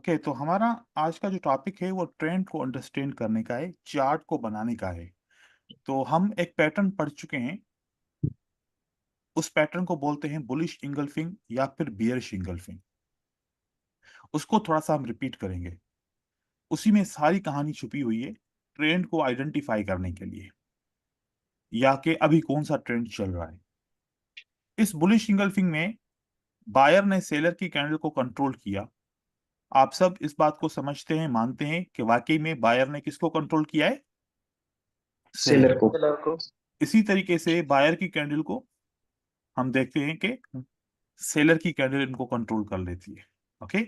Okay, तो हमारा आज का जो टॉपिक है वो ट्रेंड को अंडरस्टैंड करने का है, चार्ट को बनाने का है। तो हम एक पैटर्न पढ़ चुके हैं, उस पैटर्न को बोलते हैं बुलिश इंगल्फिंग या फिर बियरिश इंगल्फिंग। उसको थोड़ा-सा हम रिपीट करेंगे। उसी में सारी कहानी छुपी हुई है, ट्रेंड को आइडेंटिफाई करने के लिए या कि अभी कौन-सा ट्रेंड चल रहा है। इस बुलिश इंगल्फिंग में बायर ने सेलर की कैंडल को कंट्रोल किया। आप सब इस बात को समझते हैं, मानते हैं कि वाक़ई में बायर ने किसको कंट्रोल किया है? सेलर। सेलर को। कलर को। इसी तरीके से बायर की कैंडल को हम देखते हैं कि सेलर की कैंडल इनको कंट्रोल कर लेती है। ओके,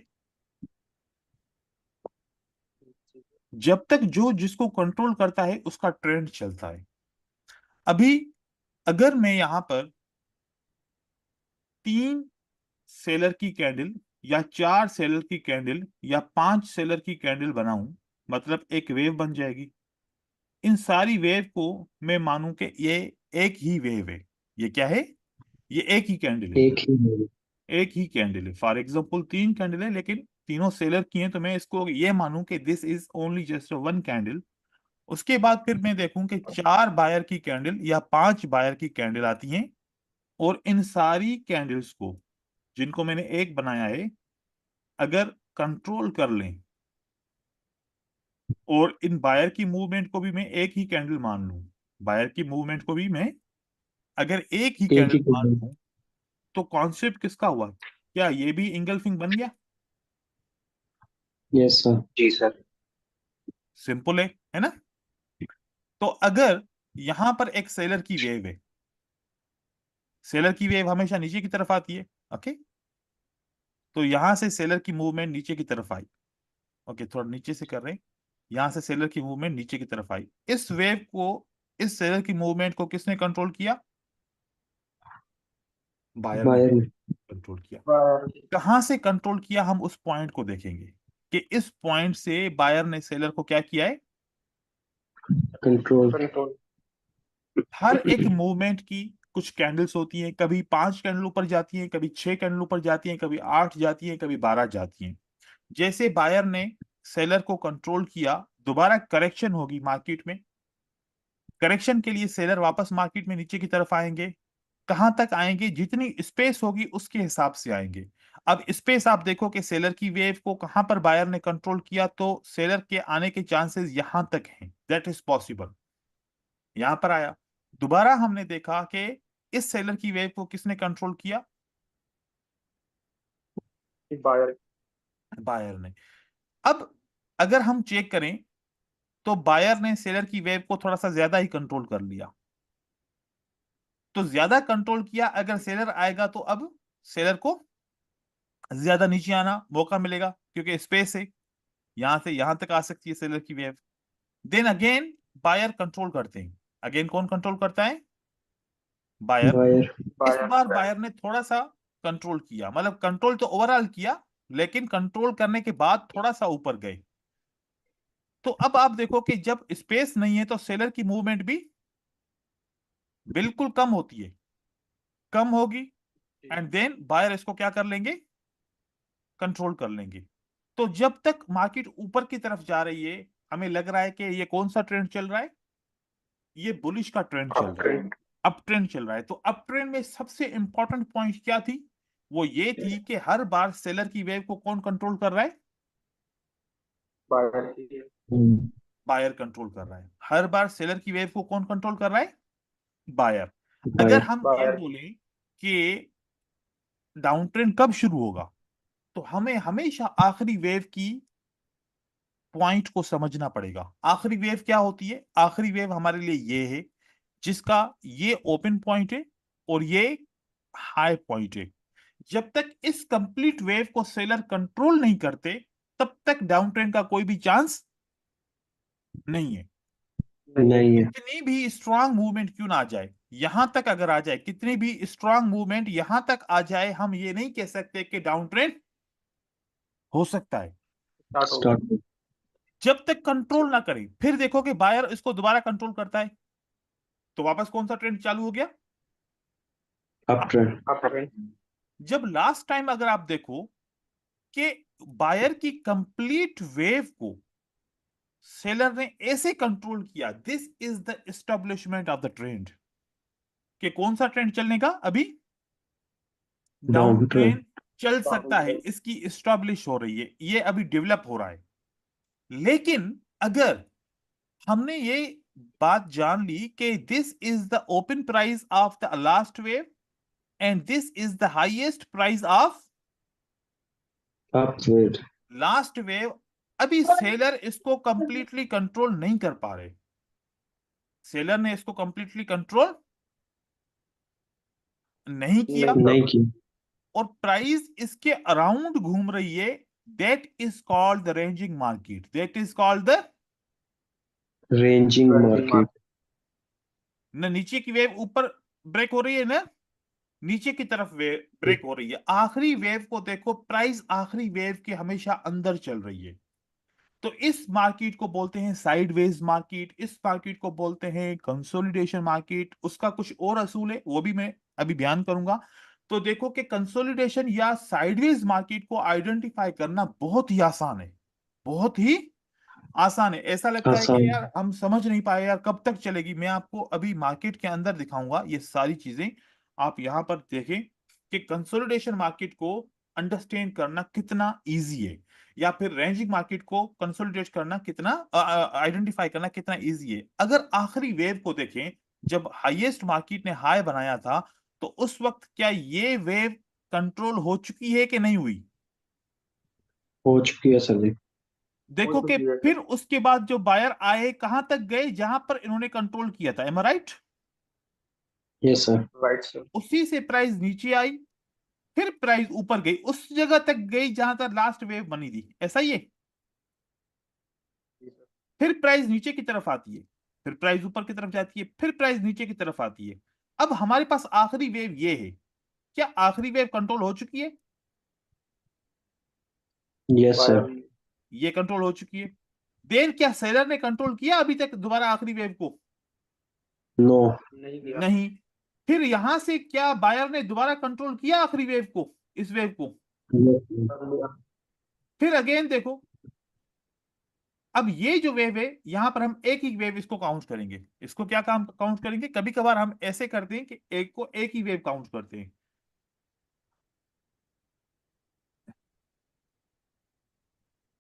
जब तक जो जिसको कंट्रोल करता है उसका ट्रेंड चलता है। अभी अगर मैं यहां पर 3 सेलर की कैंडल या 4 सेलर की कैंडल या 5 सेलर की कैंडल बनाऊं, मतलब एक वेव बन जाएगी। इन सारी वेव को मैं मानूं कि ये एक ही वेव है। ये क्या है? ये एक ही कैंडल है। एक ही है। एक ही कैंडल है। फॉर एग्जाम्पल 3 कैंडल है, लेकिन तीनों सेलर की हैं, तो मैं इसको ये मानूं कि this is only just one candle. उसके बाद फिर मैं देखूं कि 4 बायर की कैंडल या 5 बायर की कैंडल आती हैं, और इन सारी कैंडल्स को, जिनको मैंने एक बनाया है, अगर कंट्रोल कर लें और इन बायर की मूवमेंट को भी मैं एक ही कैंडल मान लूं, बायर की मूवमेंट को भी मैं अगर एक ही एक ही कैंडल मान कैंडल। लूं, तो कॉन्सेप्ट किसका हुआ? क्या ये भी इंगल्फिंग बन गया? Yes sir. जी सर। सिंपल है ना? तो अगर यहां पर एक सेलर की वेव है, सेलर की वेव हमेशा नीचे की तरफ आती है। ओके, तो यहां से सेलर की मूवमेंट नीचे की तरफ आई। ओके, थोड़ा नीचे से कर रहे हैं। यहां से सेलर की मूवमेंट नीचे की तरफ आई। इस वेव को, इस सेलर की मूवमेंट को किसने कंट्रोल किया? बायर ने बायर में। कंट्रोल किया। कहां से कंट्रोल किया, हम उस पॉइंट को देखेंगे कि इस पॉइंट से बायर ने सेलर को क्या किया है? कंट्रोल। कंट्रोल। हर एक मूवमेंट की कुछ कैंडल्स होती हैं, कभी 5 कैंडल ऊपर जाती हैं, कभी 6 कैंडल ऊपर जाती हैं, कभी 8 जाती हैं, कभी 12 जाती हैं। जैसे बायर ने सेलर को कंट्रोल किया, दोबारा करेक्शन होगी मार्केट में। करेक्शन के लिए सेलर वापस मार्केट में नीचे की तरफ आएंगे। कहां तक आएंगे? जितनी स्पेस होगी उसके हिसाब से आएंगे। अब स्पेस आप देखो कि सेलर की वेव को कहां पर बायर ने कंट्रोल किया, तो सेलर के आने के चांसेस यहां तक हैं, दैट इज पॉसिबल। यहां पर आया, दोबारा हमने देखा कि इस सेलर की वेव को किसने कंट्रोल किया? बायर। बायर ने। अब अगर हम चेक करें, तो बायर ने सेलर की वेव को थोड़ा सा ज्यादा ही कंट्रोल कर लिया। तो ज्यादा कंट्रोल किया, अगर सेलर आएगा तो अब सेलर को ज्यादा नीचे आना मौका मिलेगा, क्योंकि स्पेस है, यहां से यहां तक आ सकती है सेलर की wave. Then again buyer control करते हैं। अगेन कौन कंट्रोल करता है? बायर। बायर। इस बायर। बार बायर ने थोड़ा सा कंट्रोल किया, मतलब कंट्रोल तो ओवरऑल किया, लेकिन कंट्रोल करने के बाद थोड़ा सा ऊपर गए। तो अब आप देखो कि जब स्पेस नहीं है तो सेलर की मूवमेंट भी बिल्कुल कम होती है, कम होगी। एंड देन बायर इसको क्या कर लेंगे? कंट्रोल कर लेंगे। तो जब तक मार्केट ऊपर की तरफ जा रही है, हमें लग रहा है कि ये कौन सा ट्रेंड चल रहा है? ये बुलिश का ट्रेंड चल अप रहा है, ट्रेंड। अप ट्रेंड चल रहा है। तो अप ट्रेंड में सबसे इंपॉर्टेंट पॉइंट क्या थी? वो ये थी कि हर बार सेलर की वेव को कौन कंट्रोल कर रहा है? बायर की। बायर कंट्रोल कर रहा है। हर बार सेलर की वेव को कौन कंट्रोल कर रहा है? बायर। अगर बायर। हम ये बायर। बोले कि डाउन ट्रेंड कब शुरू होगा, तो हमें हमेशा आखिरी वेव की पॉइंट को समझना पड़ेगा। आखिरी वेव क्या होती है? आखिरी वेव हमारे लिए ये है, जिसका ये ओपन पॉइंट है और ये हाई पॉइंट है। जब तक इस कंप्लीट वेव को सेलर कंट्रोल नहीं करते, तब तक डाउन ट्रेंड का कोई भी चांस नहीं है। नहीं है। नहीं है। कितनी भी स्ट्रांग मूवमेंट क्यों ना आ जाए, यहां तक अगर आ जाए, कितनी भी स्ट्रांग मूवमेंट यहां तक आ जाए, हम ये नहीं कह सकते कि डाउन ट्रेंड हो सकता है। स्टार्ट हो गया। स्टार्ट। जब तक कंट्रोल ना करे। फिर देखो कि बायर इसको दोबारा कंट्रोल करता है, तो वापस कौन सा ट्रेंड चालू हो गया? Up trend. Up trend. जब लास्ट टाइम अगर आप देखो कि बायर की कंप्लीट वेव को सेलर ने ऐसे कंट्रोल किया, this is the establishment of the trend, कि कौन सा ट्रेंड चलने का, अभी डाउन डाउन ट्रेंड। ट्रेंड चल सकता है, इसकी एस्टेब्लिश हो रही है, ये अभी डेवलप हो रहा है। लेकिन अगर हमने ये बात जान ली कि this is the open price of the last wave and this is the highest price of upward. Last wave, अभी सेलर इसको कंप्लीटली कंट्रोल नहीं कर पा रहे, सेलर ने इसको कंप्लीटली कंट्रोल नहीं किया नहीं की। और प्राइस इसके अराउंड घूम रही है, that is called the ranging market, that is called the, ranging market. न नीचे की वेव ऊपर ब्रेक हो रही है ना, नीचे की तरफ वेव ब्रेक हो रही है, आखिरी वेव को देखो, प्राइस आखिरी वेव के हमेशा अंदर चल रही है। तो इस मार्केट को बोलते हैं साइडवेज मार्केट, इस मार्केट को बोलते हैं कंसोलिडेशन मार्केट, उसका कुछ और असूल है वो भी मैं अभी बयान करूंगा। तो देखो कि कंसोलिडेशन या साइडवेज मार्केट को आइडेंटिफाई करना बहुत ही आसान है, बहुत ही आसान है। ऐसा लगता है कि आसान। यार हम समझ नहीं पाए, यार कब तक चलेगी, मैं आपको अभी मार्केट के अंदर दिखाऊंगा ये सारी चीजें। आप यहां पर देखें कि कंसोलिडेशन मार्केट को अंडरस्टैंड करना कितना इजी है, या फिर रेंजिंग मार्केट को कंसोलिडेट करना कितना, आइडेंटिफाई करना कितना इजी है। अगर आखिरी वेव को देखें, जब हाईएस्ट मार्केट ने हाई बनाया था, तो उस वक्त क्या ये वेव कंट्रोल हो चुकी है कि नहीं हुई? हो चुकी है सर जी। देखो कि फिर उसके बाद जो बायर आए कहां तक गए, जहां पर इन्होंने कंट्रोल किया था, am I right? Yes sir. Right sir. उसी से प्राइस नीचे आई, फिर प्राइस ऊपर गई, उस जगह तक गई जहां तक लास्ट वेव बनी थी, ऐसा ही है। फिर प्राइस नीचे की तरफ आती है, फिर प्राइस ऊपर की तरफ जाती है, फिर प्राइस नीचे की तरफ आती है। अब हमारे पास आखिरी वेव ये है, क्या आखिरी वेव कंट्रोल हो चुकी है? Yes sir. ये कंट्रोल हो चुकी है। देन क्या सेलर ने कंट्रोल किया अभी तक दोबारा आखिरी वेव को? नो। नहीं किया। नहीं। फिर यहां से क्या बायर ने दोबारा कंट्रोल किया आखिरी वेव को, इस वेव को? फिर अगेन देखो, अब ये जो वेव है, यहां पर हम एक ही वेव इसको काउंट करेंगे, इसको क्या काम काउंट करेंगे, कभी कभार हम ऐसे करते हैं कि एक को एक ही वेव काउंट करते हैं,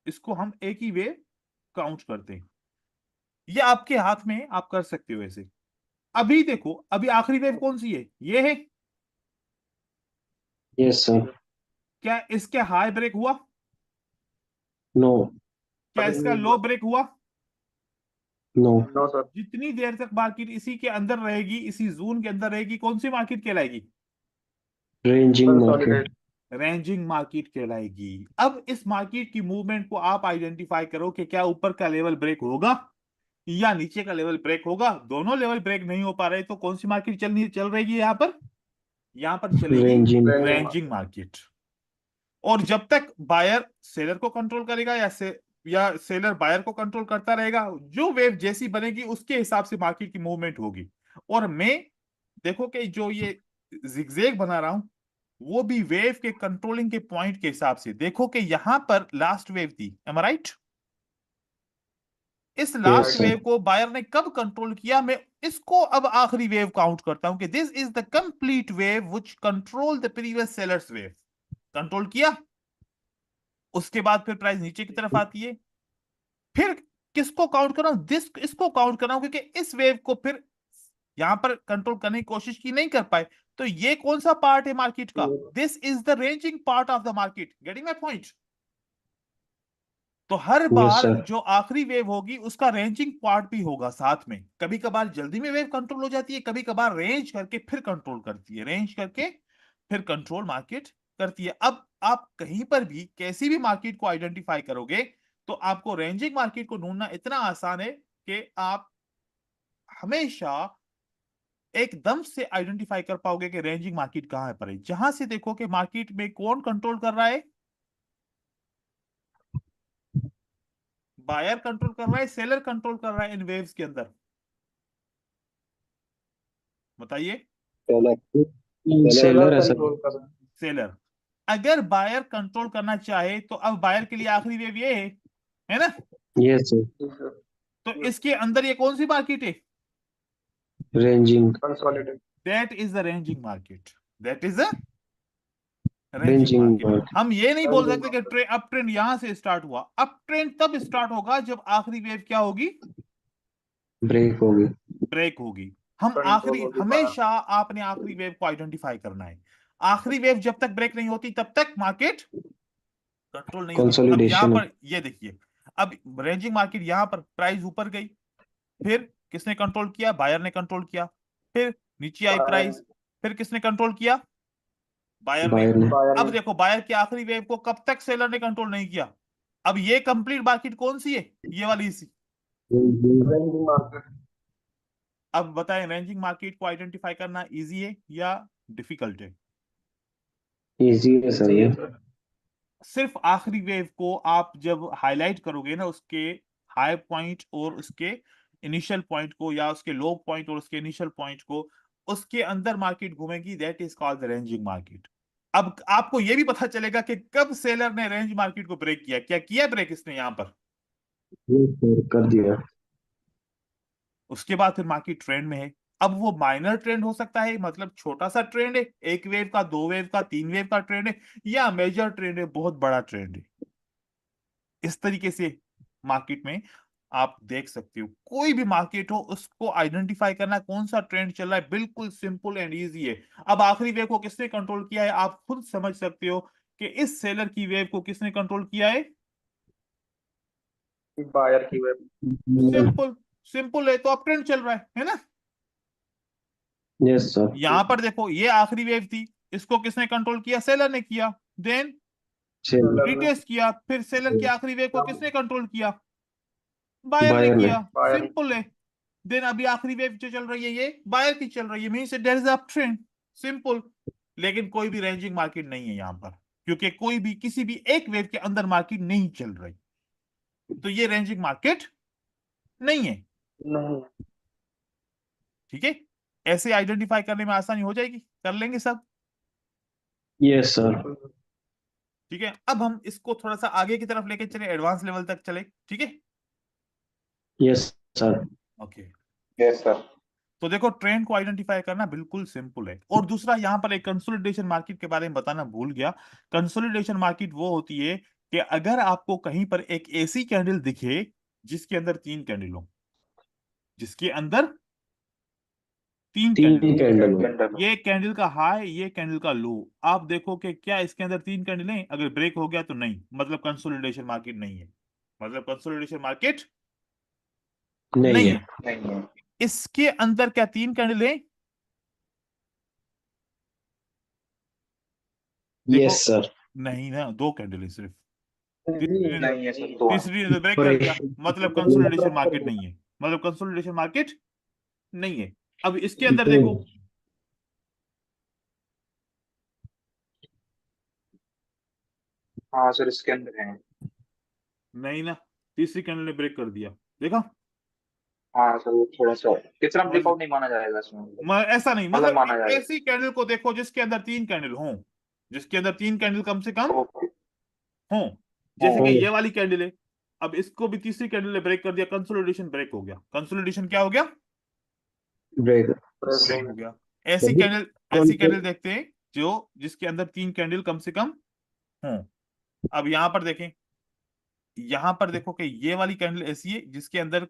इसको हम एक ही वेव काउंट करते हैं, ये आपके हाथ में है, आप कर सकते हो ऐसे। अभी देखो, अभी आखिरी वेव कौन सी है, ये है। Yes sir. क्या इसके हाई ब्रेक हुआ? नो। क्या इसका लो ब्रेक हुआ? नो। No sir. जितनी देर तक मार्केट इसी के अंदर रहेगी, इसी जोन के अंदर रहेगी, कौन सी मार्केट कहलाएगी? Ranging market. रेंजिंग मार्केट कहलाएगी। अब इस मार्केट की मूवमेंट को आप आइडेंटिफाई करो कि क्या ऊपर का लेवल ब्रेक होगा या नीचे का लेवल ब्रेक होगा। दोनों लेवल ब्रेक नहीं हो पा रहे, तो कौन सी मार्केट चल रहेगी यहां पर चलेगी रेंजिंग। Ranging market. और जब तक बायर सेलर को कंट्रोल करेगा या सेलर बायर को कंट्रोल करता रहेगा, जो वेव जैसी बनेगी उसके हिसाब से मार्केट की मूवमेंट होगी। और मैं देखो कि जो ये जिगजैग बना रहा हूं, वो भी वेव के कंट्रोलिंग के पॉइंट के हिसाब से। देखो कि यहां पर लास्ट वेव थी, एम आई राइट? इस लास्ट यस सर। वेव को बायर ने कब कंट्रोल किया, मैं इसको अब आखिरी वेव काउंट करता हूं कि this is the complete wave which control the previous sellers wave. Control किया, उसके बाद फिर प्राइस नीचे की तरफ आती है। फिर किसको काउंट कर रहा हूं, दिस इसको काउंट कर रहा हूं, क्योंकि इस वेव को फिर यहां पर कंट्रोल करने की कोशिश की, नहीं कर पाए। तो ये कौन सा पार्ट है मार्केट का, this is the ranging part of the market, getting my point? तो हर यस बार सर। जो आखिरी वेव होगी उसका रेंजिंग पार्ट भी होगा साथ में। कभी कभार जल्दी में वेव कंट्रोल हो जाती है, कभी कभार रेंज करके फिर कंट्रोल करती है, रेंज करके फिर कंट्रोल मार्केट करती है। अब आप कहीं पर भी कैसी भी मार्केट को आइडेंटिफाई करोगे, तो आपको रेंजिंग मार्केट को ढूंढना इतना आसान है कि आप हमेशा एकदम से आइडेंटिफाई कर पाओगे कि रेंजिंग मार्केट कहां पर है। जहां से देखो कि मार्केट में कौन कंट्रोल कर रहा है, बायर कंट्रोल कर रहा है, सेलर कंट्रोल कर रहा है इन वेव्स के अंदर, बताइए? सेलर है सर। कंट्रोल कर रहा है। सेलर। अगर बायर कंट्रोल करना चाहे तो अब बायर के लिए आखिरी वेव ये है ना? Yes, sir. जी सर। तो इसके अंदर ये कौन सी मार्केट है? Ranging. Consolidate. That is the ranging market, that is the ranging Ranging market. market. हम ये नहीं बोल रेंजिंग सकते कि अप ट्रेंड यहां से स्टार्ट हुआ। अप ट्रेंड तब स्टार्ट होगा जब आखिरी वेव क्या होगी? Break होगी. ब्रेक होगी। हम कंट्रोल आखिरी, होगी बाहर। हमेशा आपने आखिरी वेव को आइडेंटिफाई करना है। आखिरी वेव जब तक ब्रेक नहीं होती तब तक मार्केट कंट्रोल नहीं होती। अब यहां Consolidation. पर ये देखिए, अब रेंजिंग मार्केट यहां पर प्राइस ऊपर गई, फिर किसने कंट्रोल किया? बायर ने कंट्रोल किया। फिर नीचे आई बायर प्राइस, फिर किसने कंट्रोल किया? बायर ने। Buyer ने. बायर अब देखो बायर की आखिरी वेव को कब तक सेलर ने कंट्रोल नहीं किया। अब ये कंप्लीट मार्केट कौन सी है? ये वाली सी। Ranging. Ranging market. अब बताएं, रेंजिंग मार्केट को आइडेंटिफाई करना इजी है या डिफिकल्ट है? Easy है सर जी ये. सर। सिर्फ आखिरी वेव को आप जब हाईलाइट करोगे ना, उसके हाई पॉइंट और उसके इनिशियल पॉइंट को, या उसके लो पॉइंट और उसके इनिशियल पॉइंट को, उसके अंदर मार्केट घूमेगी, that is called the ranging market. अब आपको यह भी पता चलेगा कि कब सेलर ने रेंज मार्केट को ब्रेक किया। क्या किया ब्रेक इसने यहां पर? Yes, sir. कर दिया. उसके बाद फिर मार्केट ट्रेंड में है। अब वो माइनर ट्रेंड हो सकता है, मतलब छोटा सा ट्रेंड है, एक वेव का, दो वेव का, तीन वेव का ट्रेंड है, या मेजर ट्रेंड है, बहुत बड़ा ट्रेंड है। इस तरीके से मार्केट में आप देख सकते हो। कोई भी मार्केट हो, उसको आइडेंटिफाई करना कौन सा ट्रेंड चल रहा है, बिल्कुल सिंपल एंड इजी है। अब आखिरी वेव को किसने कंट्रोल किया है, आप खुद समझ सकते हो कि इस सेलर की वेव को किसने कंट्रोल किया है। बायर की वेब। सिंपल, सिंपल है, तो अप ट्रेंड चल रहा है ना? Yes, sir. यहां पर देखो, ये आखिरी वेव थी, इसको किसने कंट्रोल किया? सेलर ने किया। Then Sell. सेलर ने। रिटेस्ट किया, फिर सेलर की आखिरी वेव को किसने कंट्रोल किया? बायर ने Buyer ने. किया। बायर। सिंपल है। देन अभी आखिरी वेव जो चल रही है ये बायर की चल रही है, means there is up trend. Simple. लेकिन कोई भी रेंजिंग मार्केट नहीं है यहां पर, क्योंकि कोई भी किसी भी एक वेव के अंदर मार्केट नहीं चल रही, तो ये रेंजिंग मार्केट नहीं है। नहीं। ठीक है, ऐसे आइडेंटिफाई करने में आसानी हो जाएगी, कर लेंगे सब। Yes, sir. ठीक है, अब हम इसको थोड़ा सा आगे की तरफ लेके चले, एडवांस लेवल तक चले। ठीक है, Yes, sir. Okay. Yes sir. तो देखो, ट्रेंड को आइडेंटिफाई करना बिल्कुल सिंपल है। और दूसरा, यहां पर एक कंसोलिडेशन मार्केट के बारे में बताना भूल गया। कंसोलिडेशन मार्केट वो होती है कि अगर आपको कहीं पर एक ऐसी कैंडल दिखे जिसके अंदर तीन कैंडल हो, जिसके अंदर तीन तीन कैंडल हो, कैंडल. ये कैंडल का हाई, ये कैंडल का लो, आप देखो कि क्या इसके अंदर तीन कैंडल हैं? अगर ब्रेक हो गया तो नहीं, मतलब कंसोलिडेशन मार्केट नहीं है, मतलब कंसोलिडेशन मार्केट नहीं नहीं है. है। नहीं है। इसके अंदर क्या तीन कैंडल है? देखो, Yes, sir. नहीं ना, दो कैंडल है सिर्फ। नहीं है सर, तो तीसरी ने तो ब्रेक कर दिया, मतलब कंसोलिडेशन मार्केट नहीं है, मतलब कंसोलिडेशन मार्केट नहीं है। अब इसके अंदर देखो, हाँ सर इसके अंदर है। नहीं ना, तीसरी कैंडल ने ब्रेक कर दिया, देखा? हाँ सर वो थोड़ा सा कितना मतलब ब्रेकआउट नहीं माना जाएगा इसमें। ऐसा नहीं, अलग मतलब माना एक जाएगा। ऐसी कैंडल को देखो जिसके अंदर तीन कैंडल हों, जिसके अंदर तीन कैंडल कम से कम ओके। हों, जैसे कि ये वाली कैंडल है। अब इसको भी तीसरी कैंडल ने ब्रेक कर दिया, कंसोलिडेशन ब्रेक हो गया। कंसोलिडेशन क्या हो गया? ब्रेक. ब्रेक हो गया। ऐसी कैंडल, ऐसी कैंडल देखते हैं जो जिसके अंदर तीन कैंडल कम से कम हों। अब यहां पर देखें, यहां पर देखो कि ये वाली कैंडल ऐसी है जिसके अंदर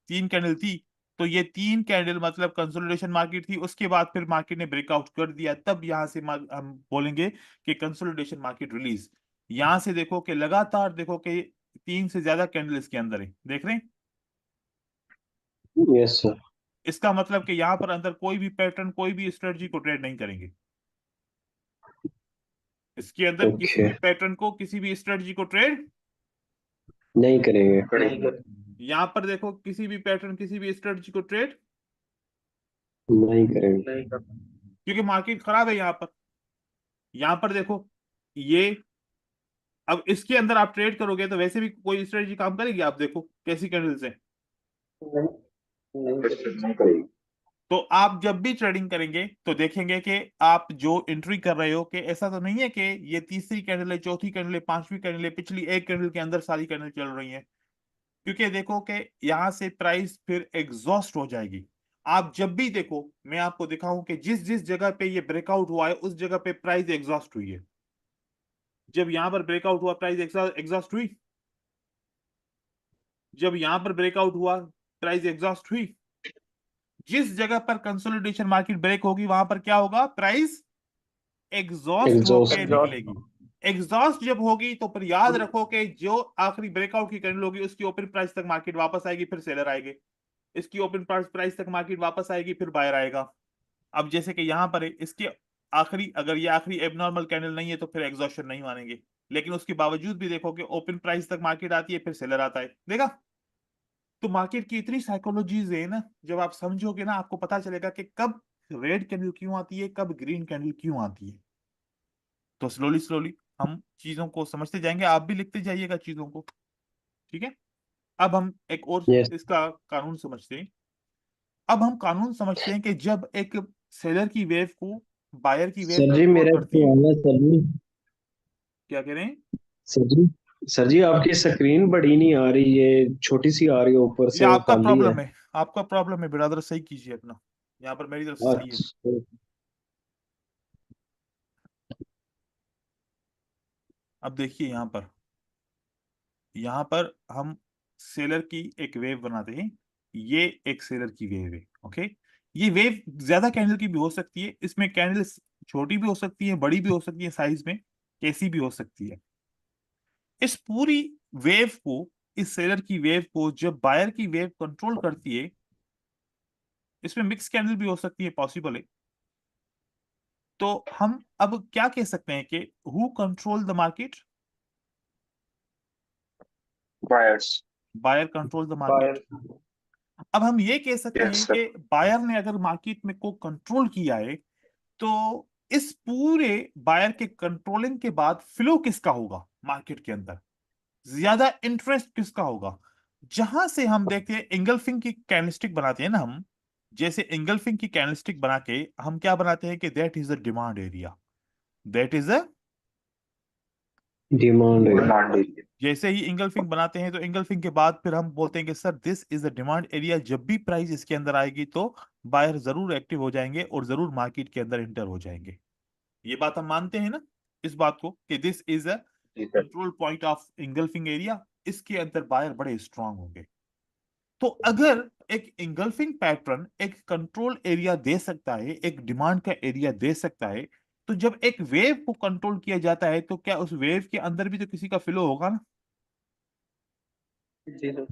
तीन कैंडल थी, तो ये तीन कैंडल मतलब कंसोलिडेशन मार्केट थी। उसके बाद फिर मार्केट ने ब्रेकआउट कर दिया, तब यहां से हम बोलेंगे कि कंसोलिडेशन मार्केट रिलीज। यहां से देखो कि लगातार देखो कि तीन से ज्यादा कैंडल इसके अंदर है, देख रहे हैं? Yes, sir. इसका मतलब कि यहां पर अंदर कोई भी पैटर्न, कोई भी स्ट्रेटजी को ट्रेड नहीं करेंगे। इसके अंदर किसी भी Okay. पैटर्न को, किसी भी स्ट्रेटजी को ट्रेड नहीं करेंगे. नहीं कर। यहां पर देखो, किसी भी पैटर्न, किसी भी स्ट्रेटजी को ट्रेड नहीं करेंगे. नहीं कर। क्योंकि मार्केट खराब है यहां पर। यहां पर देखो ये, अब इसके अंदर आप ट्रेड करोगे तो वैसे भी कोई स्ट्रेटजी काम करेगी? आप देखो कैसी कैंडल्स है, नहीं नहीं करेगी। तो आप जब भी ट्रेडिंग करेंगे तो देखेंगे कि आप जो एंट्री कर रहे हो कि ऐसा तो नहीं है कि ये तीसरी कैंडल है, चौथी कैंडल है, पांचवी कैंडल है, पिछली एक कैंडल के अंदर सारी कैंडल चल रही है। क्योंकि देखो कि यहां से प्राइस फिर एग्जॉस्ट हो जाएगी। आप जब भी देखो, मैं आपको दिखाऊं कि जिस जिस जगह पे ये ब्रेकआउट हुआ है उस जगह पे प्राइस एग्जॉस्ट हुई है। जब यहां पर ब्रेकआउट हुआ प्राइस एग्जॉस्ट हुई, जब यहां पर ब्रेकआउट हुआ प्राइस एग्जॉस्ट हुई। जिस जगह पर कंसोलिडेशन मार्केट ब्रेक होगी वहां पर क्या होगा, प्राइस एग्जॉस्ट होके एग्जॉस्ट। निकलेगी। एग्जॉस्ट जब होगी तो फिर याद रखो कि जो आखिरी ब्रेकआउट की कैंडल होगी उसकी ओपन प्राइस तक मार्केट वापस आएगी, फिर सेलर आएंगे। इसकी ओपन प्राइस तक मार्केट वापस आएगी, फिर बायर आएगा। अब जैसे कि यहां पर है, इसके आखिरी, अगर ये आखिरी एबनॉर्मल कैंडल नहीं है तो फिर एग्जॉशन नहीं मानेंगे। लेकिन उसके बावजूद भी देखो कि ओपन प्राइस तक मार्केट आती है, फिर सेलर आता है। देखा, तो मार्केट की इतनी साइकोलॉजीज है ना, जब आप समझोगे ना आपको पता चलेगा कि कब रेड कैंडल क्यों आती है, कब ग्रीन कैंडल क्यों आती है। तो स्लोली स्लोली हम चीजों को समझते जाएंगे, आप भी लिखते जाइएगा चीजों को। ठीक है, अब हम एक और यस इसका कानून समझते हैं। अब हम कानून समझते हैं कि जब एक सेलर की वेव को बायर की वेव सर जी, कंट्रोल मेरा एक करती है। सवाल है सर जी। क्या कह रहे हैं? सर जी, सर जी, आपकी स्क्रीन बड़ी नहीं आ रही, ये छोटी सी आ रही है, ऊपर ये से आपका खाली है। प्रॉब्लम है, आपका प्रॉब्लम है बिरादर, सही कीजिए अपना। यहाँ पर मेरी तरफ से सही है। अच्छा। अब देखिए यहाँ पर हम सेलर की एक वेव बनाते हैं। ये एक सेलर की वेव है, ओके। ये वेव ज्यादा कैंडल की भी हो सकती है, इसमें कैंडल छोटी भी हो सकती है, बड़ी भी हो सकती है, साइज में कैसी भी हो सकती है। इस पूरी वेव को, इस सेलर की वेव को जब बायर की वेव कंट्रोल करती है, इसमें मिक्स कैंडल भी हो सकती है, पॉसिबल है। तो हम अब क्या कह सकते हैं कि who control the market? Buyers. Buyer control the market. Buyer. अब हम ये कह सकते यस हैं सर। कि बायर ने अगर मार्केट में को कंट्रोल किया है, तो इस पूरे बायर के कंट्रोलिंग के बाद फ्लो किसका होगा मार्केट के अंदर, ज्यादा इंटरेस्ट किसका होगा। जहां से हम देखते हैं इंगल्फिंग की कैंडलस्टिक बनाते हैं ना हम, जैसे इंगल्फिंग की कैंडलस्टिक बना के हम क्या बनाते हैं कि that is a demand area, that is a, demand है। Demand area. जैसे ही इंगल्फिंग बनाते हैं तो इंगल्फिंग के बाद फिर हम बोलते हैं कि sir this is the demand area. जब भी प्राइस इसके अंदर आएगी तो बायर जरूर एक्टिव हो जाएंगे और जरूर मार्केट के अंदर इंटर हो जाएंगे। ये बात हम मानते हैं ना, इस बात को कि दिस इज अ जी sir. Control point of engulfing area. इसके अंदर बायर बड़े स्ट्रांग होंगे। तो अगर एक इंगल्फिंग पैटर्न एक कंट्रोल एरिया दे सकता है, एक डिमांड का एरिया दे सकता है, तो जब एक वेव को कंट्रोल किया जाता है तो क्या उस वेव के अंदर भी तो किसी का फ्लो होगा ना। जी सर।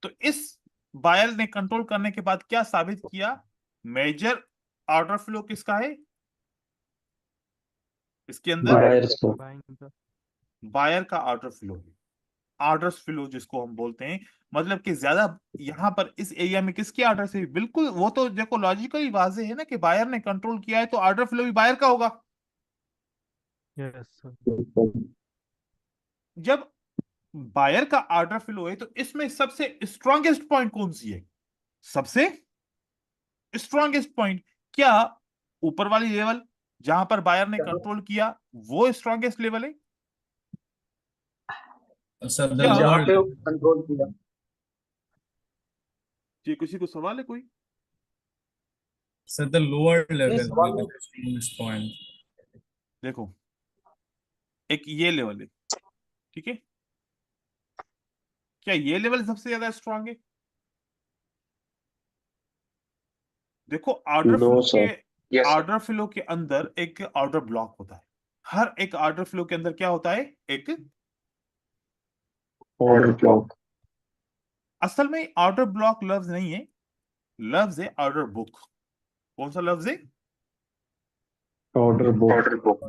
तो इस बायर ने कंट्रोल करने के बाद क्या साबित किया, मेजर ऑर्डर फ्लो किसका है इसके अंदर, बायर्स बायर्स का। को। बायर का ऑर्डर फ्लो है। ऑर्डर्स फ्लो जिसको हम बोलते हैं, मतलब कि ज्यादा यहां पर इस एरिया में किसकी ऑर्डर से, बिल्कुल वो तो देखो लॉजिकली वाजे है ना कि बायर ने कंट्रोल किया है तो ऑर्डर फ्लो भी बायर का होगा। Yes sir. जब बायर का ऑर्डर फ्लो है तो इसमें सबसे स्ट्रॉन्गेस्ट पॉइंट कौन सी है, सबसे स्ट्रॉन्गेस्ट पॉइंट क्या, ऊपर वाली लेवल जहां पर बायर ने कंट्रोल किया वो स्ट्रॉन्गेस्ट लेवल है, सर द क्या? जहाँ लोअर पे लेवल। कंट्रोल किया। जी किसी को सवाल है कोई? सर द लोअर नहीं लेवल सवाल विद नहीं। The strongest point. देखो, एक ये लेवल है, ठीक है, क्या ये लेवल सबसे ज्यादा स्ट्रांग है? देखो ऑर्डर नो फ्लो के, sir. Yes sir. Order flow के अंदर एक ऑर्डर ब्लॉक होता है। हर एक ऑर्डर फ्लो के अंदर क्या होता है, एक, ऑर्डर ऑर्डर ब्लॉक। ब्लॉक। असल में ऑर्डर ब्लॉक लफ्ज नहीं है, लफ्ज है ऑर्डर बुक। कौन सा लफ्ज है? Order book. Order book.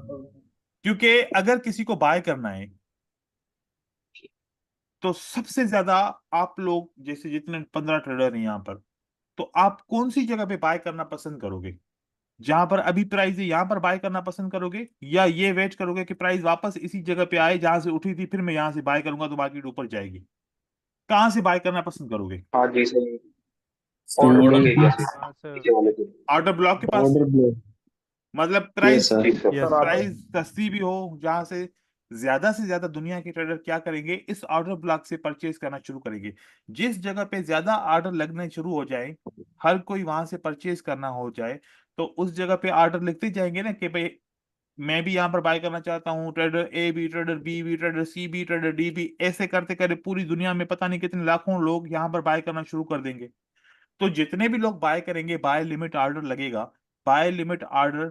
क्योंकि अगर किसी को बाय करना है तो सबसे ज्यादा आप लोग जैसे जितने 15 ट्रेडर हैं यहाँ पर, तो आप कौन सी जगह पे बाय करना पसंद करोगे? जहां पर अभी प्राइस है यहां पर बाय करना पसंद करोगे, या ये वेट करोगे कि प्राइस वापस इसी जगह पे आए जहां से उठी थी, फिर मैं यहां से बाय करूंगा तो मार्केट ऊपर जाएगी? कहां से बाय करना पसंद करोगे? हाँ जी सही। ऑर्डर Order ब्लॉक एरिया से हाँ सर नीचे वाले के। ऑर्डर ब्लॉक के पास, ऑर्डर ब्लॉक। मतलब यस प्राइस सर। जी सर। यस प्राइस सस्ती भी हो, जहां से ज्यादा दुनिया के ट्रेडर क्या करेंगे, इस ऑर्डर ब्लॉक से परचेज करना शुरू करेंगे। जिस जगह पे ज्यादा ऑर्डर लगने शुरू हो जाए, हर कोई वहां से परचेज करना हो जाए, तो उस जगह पे ऑर्डर लिखते जाएंगे ना कि भाई मैं भी यहाँ पर बाय करना चाहता हूँ, ट्रेडर ए भी, ट्रेडर बी भी, ट्रेडर सी भी, ट्रेडर डी भी, ऐसे करते करते पूरी दुनिया में पता नहीं कितने लाखों लोग यहाँ पर बाय करना शुरू कर देंगे। तो जितने भी लोग बाय करेंगे, बाय लिमिट ऑर्डर लगेगा। बाय लिमिट ऑर्डर,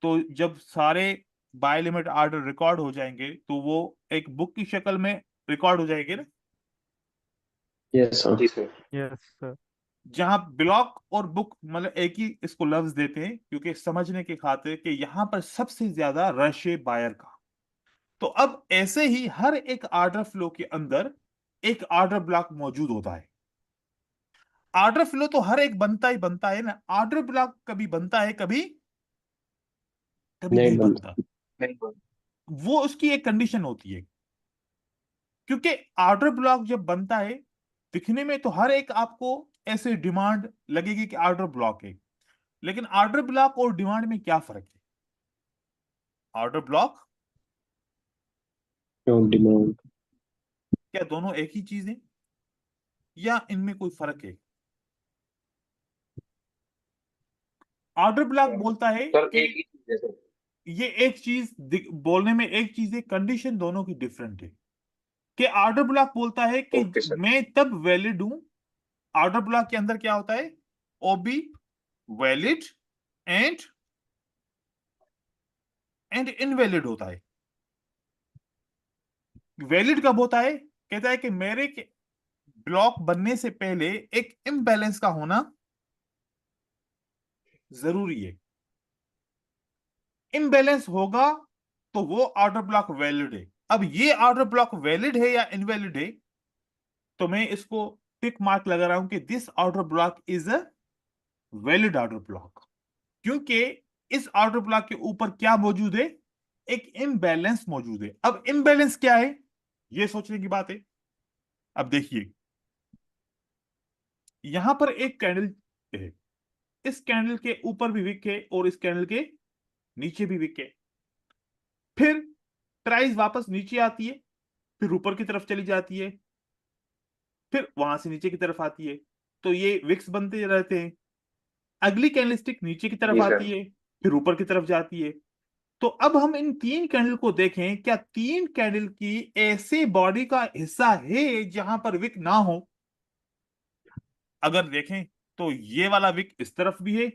तो जब सारे बाय लिमिट ऑर्डर रिकॉर्ड हो जाएंगे तो वो एक बुक की शक्ल में रिकॉर्ड हो जाएंगे ना, यस सर। जी सर। यस सर जहां ब्लॉक और बुक मतलब एक ही इसको लफ्ज देते हैं, क्योंकि समझने की खातिर कि यहां पर सबसे ज्यादा रश है बायर का। तो अब ऐसे ही हर एक ऑर्डर फ्लो के अंदर एक ऑर्डर ब्लॉक मौजूद होता है। ऑर्डर फ्लो तो हर एक बनता ही बनता है ना, ऑर्डर ब्लॉक कभी बनता है, कभी कभी नहीं नहीं बनता। बनता। नहीं बोल। वो उसकी एक कंडीशन होती है, क्योंकि ऑर्डर ब्लॉक जब बनता है, दिखने में तो हर एक आपको ऐसे डिमांड लगेगी कि ऑर्डर ब्लॉक है, लेकिन ऑर्डर ब्लॉक और डिमांड में क्या फर्क है? Order block demand. क्या दोनों एक ही चीज है, या इनमें कोई फर्क है? ऑर्डर ब्लॉक बोलता है सर कि एक ही चीज है सर। ये एक चीज बोलने में एक चीज है, कंडीशन दोनों की डिफरेंट है। कि ऑर्डर ब्लॉक बोलता है कि ओके सर। मैं तब वैलिड हूं, ऑर्डर ब्लॉक के अंदर क्या होता है, ओबी, वैलिड एंड इनवैलिड होता है। वैलिड कब होता है? कहता है कि मेरे ब्लॉक बनने से पहले एक इम्बैलेंस का होना जरूरी है। इम्बैलेंस होगा तो वो ऑर्डर ब्लॉक वैलिड है। अब ये ऑर्डर ब्लॉक वैलिड है या इनवैलिड है, तो मैं इसको टिक मार्क लगा रहा हूं कि this order block is a valid order block. क्योंकि इस ऑर्डर ब्लॉक के ऊपर क्या मौजूद है, एक इम्बैलेंस मौजूद है। अब इम्बैलेंस क्या है, ये सोचने की बात है। अब देखिए, यहां पर एक कैंडल है, इस कैंडल के ऊपर भी विक है और इस कैंडल के नीचे भी विक है। फिर प्राइस वापस नीचे आती है, फिर ऊपर की तरफ चली जाती है, फिर वहां से नीचे की तरफ आती है। तो ये विक्स बनते रहते हैं। अगली कैंडलस्टिक नीचे की तरफ जी आती सर। है, फिर ऊपर की तरफ जाती है। तो अब हम इन तीन कैंडल को देखें, क्या तीन कैंडल की ऐसे बॉडी का हिस्सा है जहां पर विक ना हो? अगर देखें तो ये वाला विक इस तरफ भी है,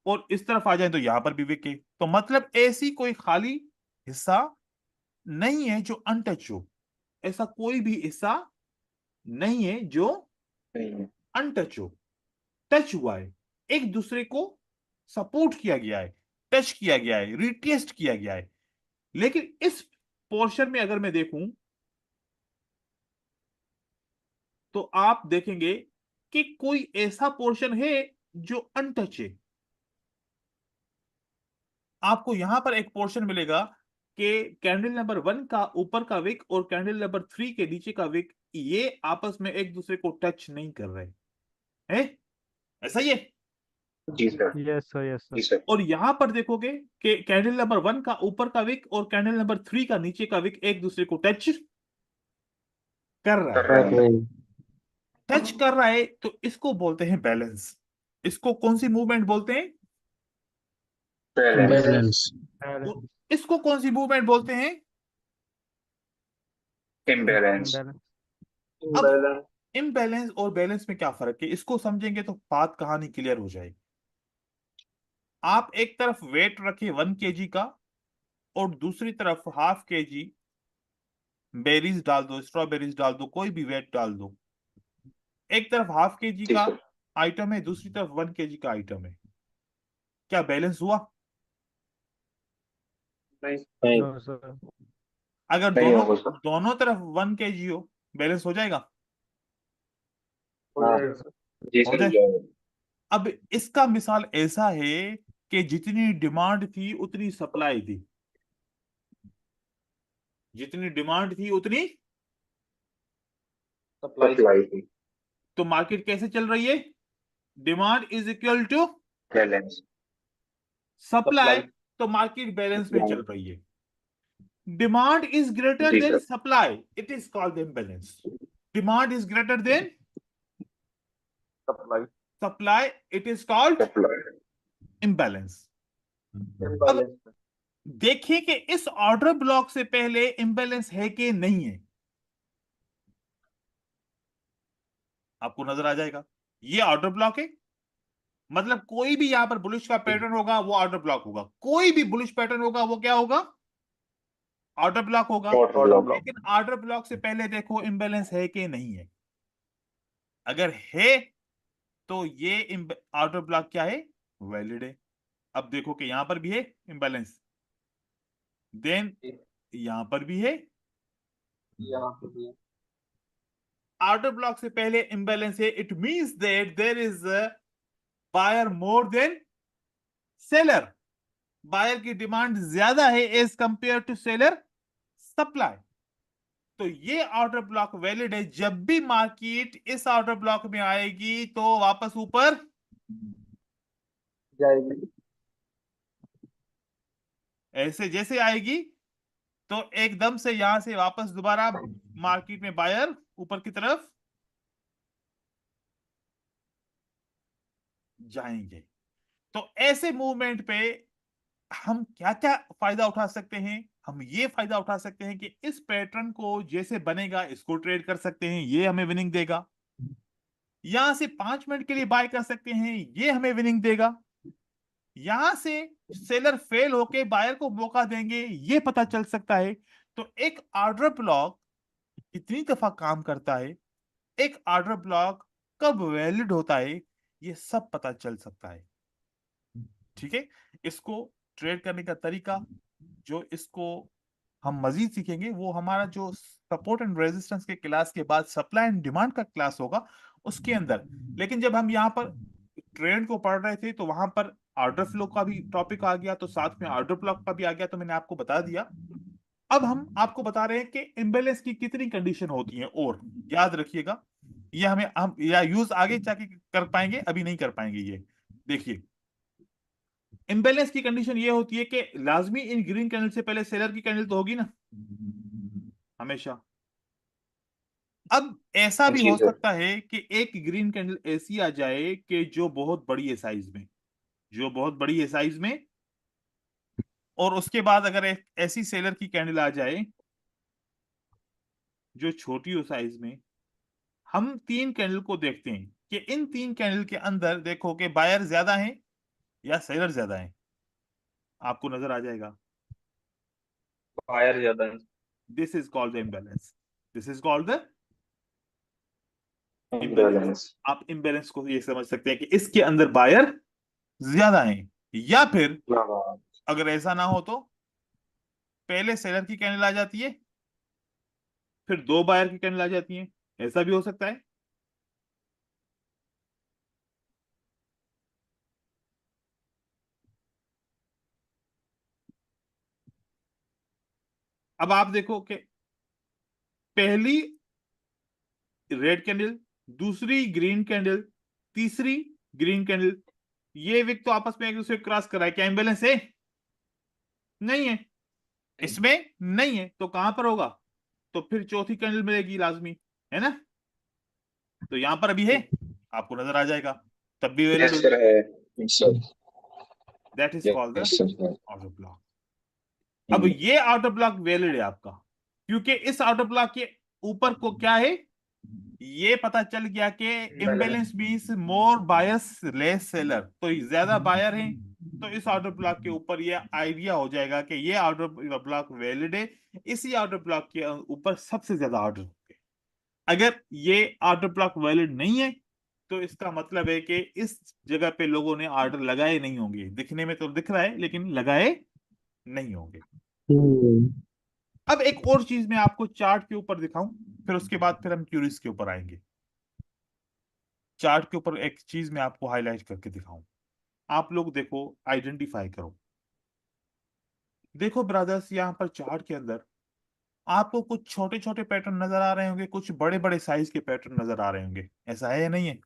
और इस तरफ आ जाए तो यहां पर भी विक है। तो मतलब ऐसी कोई खाली हिस्सा नहीं है जो अनटच हो। ऐसा कोई भी हिस्सा नहीं है जो नहीं है। अनटच हो। टच हुआ है, एक दूसरे को सपोर्ट किया गया है, टच किया गया है, रिटेस्ट किया गया है। लेकिन इस पोर्शन में अगर मैं देखूं, तो आप देखेंगे कि कोई ऐसा पोर्शन है जो अनटच है। आपको यहां पर एक पोर्शन मिलेगा कि कैंडल नंबर 1 का ऊपर का विक और कैंडल नंबर 3 के नीचे का विक, ये आपस में एक दूसरे को टच नहीं कर रहे हैं। ऐसा ही है। जी सर। यस सर यस जी सर सर। और यहां पर देखोगे कि कैंडल नंबर 1 का ऊपर का विक और कैंडल नंबर 3 का नीचे का विक एक दूसरे को टच कर रहा कर है। रहे कर हैं। रहे हैं। टच कर रहा है तो इसको बोलते हैं बैलेंस। इसको कौन सी मूवमेंट बोलते हैं? बैलेंस। बैलेंस। और इसको कौन सी मूवमेंट बोलते हैं? इम्बैलेंस। इम्बैलेंस अब इम्बैलेंस और बैलेंस में क्या फर्क है, इसको समझेंगे तो बात कहानी क्लियर हो जाएगी। आप एक तरफ वेट रखे 1 kg का, और दूसरी तरफ ½ kg बेरीज डाल दो, स्ट्रॉबेरीज डाल दो, कोई भी वेट डाल दो। एक तरफ ½ kg जी का सर। आइटम है, दूसरी तरफ 1 kg का आइटम है। क्या बैलेंस हुआ? नहीं। नो सर अगर नहीं दोनों होगा सर। दोनों तरफ 1 kg हो, बैलेंस हो जाएगा? हाँ। यस सर जी हो सर हो जाए। जाएगा। अब इसका मिसाल ऐसा है कि जितनी डिमांड थी उतनी सप्लाई थी, जितनी डिमांड थी उतनी सप्लाई थी। तो मार्केट कैसे चल रही है? Demand is equal to balance supply, supply तो मार्केट बैलेंस में सप्लाई चल रही है। डिमांड इज ग्रेटर जी than sir supply, it is called imbalance. Demand is greater than supply supply, it is called supply imbalance. अब imbalance देखिए कि इस ऑर्डर ब्लॉक से पहले इम्बैलेंस है कि नहीं है, आपको नजर आ जाएगा। ये ऑर्डर ब्लॉक है, मतलब कोई भी यहां पर बुलिश का पैटर्न होगा वो ऑर्डर ब्लॉक होगा, कोई भी बुलिश पैटर्न होगा वो क्या होगा? ऑर्डर ब्लॉक होगा। ऑर्डर ब्लॉक लेकिन ऑर्डर ब्लॉक से पहले देखो इम्बैलेंस है कि नहीं है। अगर है तो ये ऑर्डर ब्लॉक क्या है? वैलिड है। अब देखो कि यहां पर भी है इम्बैलेंस, देन यहां पर भी है। यहाँ पे भी ऑर्डर ब्लॉक से पहले इम्बैलेंस है, it means that there is buyer more than seller. Buyer की डिमांड ज्यादा है as compare to seller supply. तो ये ऑर्डर ब्लॉक वैलिड है। जब भी मार्केट इस ऑर्डर ब्लॉक में आएगी तो वापस ऊपर जाएगी ऐसे जैसे आएगी तो एकदम से यहां से वापस दोबारा मार्केट में बायर ऊपर की तरफ जाएंगे। तो ऐसे मूवमेंट पे हम क्या क्या फायदा उठा सकते हैं? हम ये फायदा उठा सकते हैं कि इस पैटर्न को जैसे बनेगा इसको ट्रेड कर सकते हैं, ये हमें विनिंग देगा। यहां से 5 मिनट के लिए बाय कर सकते हैं, ये हमें विनिंग देगा। यहां से सेलर फेल होके बायर को मौका देंगे, ये पता चल सकता है। तो एक ऑर्डर ब्लॉक कितनी दफा काम करता है, एक ऑर्डर ब्लॉक कब वैलिड होता है, ये सब पता चल सकता है। ठीक है, इसको ट्रेड करने का तरीका जो इसको हम मजीद सीखेंगे वो हमारा जो सपोर्ट एंड रेजिस्टेंस के क्लास के बाद सप्लाई एंड डिमांड का क्लास होगा उसके अंदर। लेकिन जब हम यहाँ पर ट्रेंड को पढ़ रहे थे तो वहां पर ऑर्डर फ्लो का भी टॉपिक आ गया, तो साथ में ऑर्डर ब्लॉक का भी आ गया, तो मैंने आपको बता दिया। अब हम आपको बता रहे हैं कि इम्बैलेंस की कितनी कंडीशन होती है, और याद रखिएगा ये हम या यूज आगे जाके कर पाएंगे, अभी नहीं कर पाएंगे। ये देखिए, इम्बैलेंस की कंडीशन ये होती है कि लाजमी इन ग्रीन कैंडल से पहले सेलर की कैंडल तो होगी ना हमेशा। अब ऐसा भी जी हो सर सकता है कि एक ग्रीन कैंडल ऐसी आ जाए कि जो बहुत बड़ी है साइज में, जो बहुत बड़ी है साइज में, और उसके बाद अगर एक ऐसी सेलर की कैंडल आ जाए जो छोटी हो साइज में। हम 3 कैंडल को देखते हैं कि इन 3 कैंडल के अंदर देखो कि बायर ज्यादा है या सेलर ज्यादा है, आपको नजर आ जाएगा। बायर ज्यादा this is called the imbalance, this is called the imbalance. Imbalance आप इम्बैलेंस को ये समझ सकते हैं कि इसके अंदर बायर ज्यादा है, या फिर अगर ऐसा ना हो तो पहले सेलर की कैंडल आ जाती है फिर 2 बायर की कैंडल आ जाती है, ऐसा भी हो सकता है। अब आप देखो कि पहली रेड कैंडल, दूसरी ग्रीन कैंडल, तीसरी ग्रीन कैंडल, ये विक तो आपस में एक दूसरे क्रॉस कर रहा है, क्या इम्बैलेंस है? नहीं है, इसमें नहीं है, तो कहां पर होगा? तो फिर चौथी कैंडल मिलेगी लाजमी, है ना? तो यहां पर अभी है, आपको नजर आ जाएगा, तब भी वैलिड यस होगी। सर है yes sir that is called the yes sir order block. अब ये ऑर्डर ब्लॉक वैलिड है आपका, क्योंकि इस ऑर्डर ब्लॉक के ऊपर को क्या है, ये पता चल गया कि imbalance means more buyers less seller, तो ज्यादा बायर हैं। तो इस ऑर्डर ब्लॉक के ऊपर ये आइडिया हो जाएगा कि ये ऑर्डर ब्लॉक वैलिड है। इसी ऑर्डर ब्लॉक के ऊपर सबसे ज्यादा ऑर्डर होंगे। अगर ये ऑर्डर ब्लॉक वैलिड नहीं है तो इसका मतलब है कि इस जगह पे लोगों ने ऑर्डर लगाए नहीं होंगे। दिखने में तो दिख रहा है लेकिन लगाए नहीं होंगे। अब एक और चीज मैं आपको चार्ट के ऊपर दिखाऊं, फिर उसके बाद फिर हम क्यूरीज के ऊपर आएंगे। चार्ट के ऊपर एक चीज मैं आपको हाईलाइट करके दिखाऊं, आप लोग देखो, आइडेंटिफाई करो। देखो ब्रदर्स, यहां पर चार्ट के अंदर आपको कुछ छोटे छोटे पैटर्न नजर आ रहे होंगे, कुछ बड़े बड़े साइज के पैटर्न नजर आ रहे होंगे। ऐसा है या नहीं है?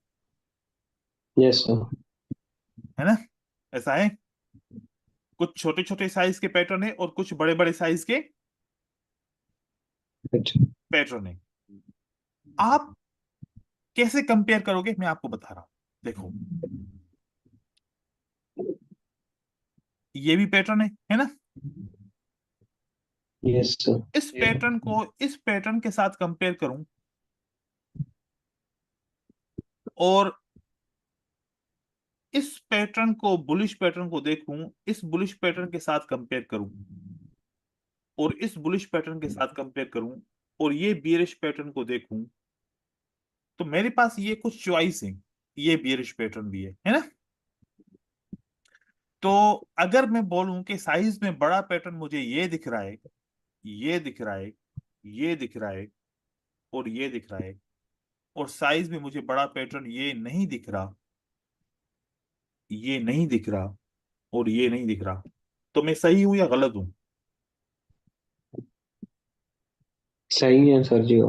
Yes sir. है ना? ऐसा है, कुछ छोटे छोटे साइज के पैटर्न है और कुछ बड़े बड़े साइज के अच्छा। पैटर्न है। आप कैसे कंपेयर करोगे, मैं आपको बता रहा हूं। देखो, ये भी पैटर्न है ना? Yes sir. इस पैटर्न को इस पैटर्न के साथ कंपेयर करूं और इस पैटर्न को, बुलिश पैटर्न को देखूं, इस बुलिश पैटर्न के साथ कंपेयर करूं और इस बुलिश पैटर्न के साथ कंपेयर करूं और ये बियरिश पैटर्न को देखूं, तो मेरे पास ये कुछ चॉइस है। ये बियरिश पैटर्न भी है ना? तो अगर मैं बोलूं कि साइज में बड़ा पैटर्न मुझे ये दिख रहा है, ये दिख रहा है, ये दिख रहा है और ये दिख रहा है, और साइज में मुझे बड़ा पैटर्न ये नहीं दिख रहा, ये नहीं दिख रहा और ये नहीं दिख रहा, तो मैं सही हूं या गलत हूं? सही है सर जी।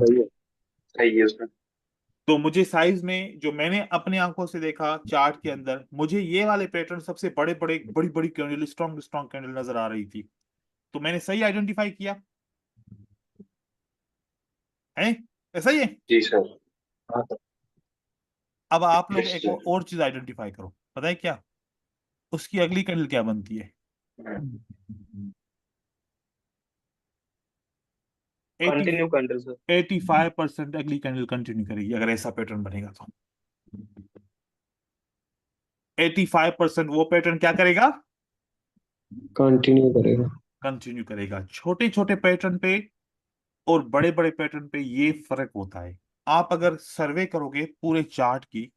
सही है उसमें। तो मुझे साइज में, जो मैंने अपनी आंखों से देखा चार्ट के अंदर, मुझे ये वाले पैटर्न सबसे बड़े बड़े, बड़ी बड़ी कैंडल, स्ट्रॉन्ग स्ट्रॉन्ग कैंडल नजर आ रही थी। तो मैंने सही आइडेंटिफाई किया है। ऐसा ही है। जी सर। हाँ सर। अब आप लोग यस एक सर। और चीज आइडेंटिफाई करो, पता है क्या? उसकी अगली कैंडल क्या बनती है? Continue candle sir. 85% अगली कैंडल कंटिन्यू करेगी अगर ऐसा पैटर्न बनेगा तो। 85% वो पैटर्न क्या करेगा? कंटिन्यू करेगा। कंटिन्यू करेगा। छोटे छोटे पैटर्न पे और बड़े बड़े पैटर्न पे ये फर्क होता है। आप अगर सर्वे करोगे पूरे चार्ट की,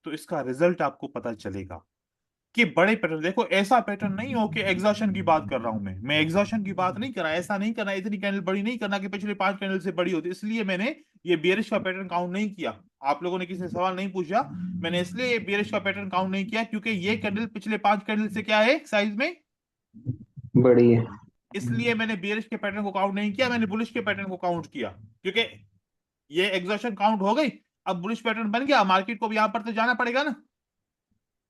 तो इसका रिजल्ट आपको पता चलेगा कि बड़े पैटर्न, देखो ऐसा पैटर्न नहीं हो कि एग्जॉशन की बात कर रहा हूं मैं एग्जॉशन की बात नहीं कर रहा, ऐसा नहीं करना, इतनी कैंडल बड़ी नहीं करना कि पिछले 5 कैंडल से बड़ी होती, इसलिए मैंने ये बियरिश का पैटर्न काउंट नहीं किया। आप लोगों ने किसी से सवाल नहीं पूछा, मैंने इसलिए ये बियरिश का पैटर्न काउंट नहीं किया क्योंकि ये कैंडल पिछले 5 कैंडल से क्या है साइज में, बड़ी है। इसलिए मैंने बियरिश के पैटर्न को काउंट नहीं किया, मैंने बुलिश के पैटर्न को काउंट किया क्योंकि ये एग्जॉशन काउंट हो गई। अब बुलिश पैटर्न बन गया, मार्केट को भी यहां पर तो जाना पड़ेगा ना,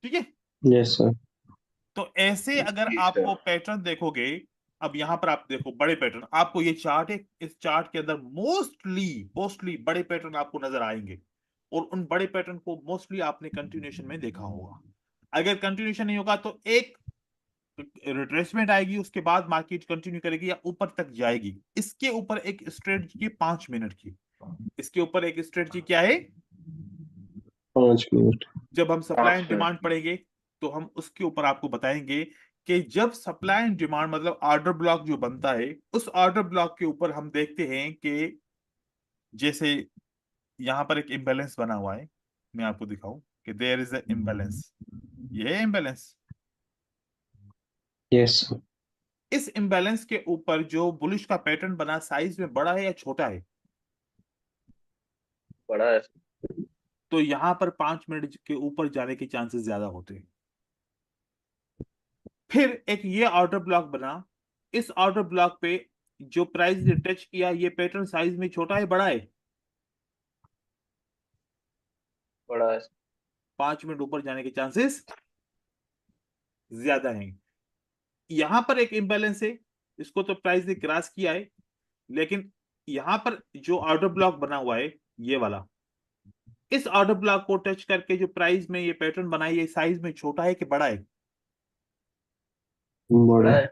ठीक है? Yes sir. तो ऐसे अगर जी आपको सर। पैटर्न देखोगे, अब यहां पर आप देखो बड़े पैटर्न, आपको ये चार्ट है, इस चार्ट के अंदर मोस्टली मोस्टली बड़े पैटर्न आपको नजर आएंगे और उन बड़े पैटर्न को मोस्टली आपने कंटिन्यूएशन में देखा होगा। अगर कंटिन्यूएशन नहीं होगा तो एक रिट्रेसमेंट आएगी, उसके बाद मार्केट कंटिन्यू करेगी या ऊपर तक जाएगी। इसके ऊपर एक स्ट्रेटजी 5 मिनट की, इसके ऊपर एक स्ट्रेटजी क्या है? 5 मिनट। जब हम सप्लाई एंड 5 मिनट। डिमांड पढ़ेंगे तो हम उसके ऊपर आपको बताएंगे कि जब सप्लाई एंड डिमांड मतलब ऑर्डर ब्लॉक जो बनता है, उस ऑर्डर ब्लॉक के ऊपर हम देखते हैं कि जैसे यहां पर एक इम्बैलेंस बना हुआ है, मैं आपको दिखाऊं कि देयर इज अ इम्बैलेंस, ये है इम्बैलेंस। Yes sir. इस इम्बैलेंस के ऊपर जो बुलिश का पैटर्न बना, साइज में बड़ा है या छोटा है? बड़ा है। तो यहां पर 5 मिनट के ऊपर जाने के चांसेस ज्यादा होते हैं। फिर एक ये ऑर्डर ब्लॉक बना, इस ऑर्डर ब्लॉक पे जो प्राइस ने टच किया, ये पैटर्न साइज में छोटा है बड़ा है? बड़ा है। 5 मिनट ऊपर जाने के चांसेस ज्यादा हैं। यहां पर एक इम्बैलेंस है, इसको तो प्राइस ने क्रॉस किया है, लेकिन यहां पर जो ऑर्डर ब्लॉक बना हुआ है ये वाला, इस ऑर्डर ब्लॉक को टच करके जो प्राइस में ये पैटर्न बनाई है, साइज में छोटा है कि बड़ा है? बड़ा। बड़ा है।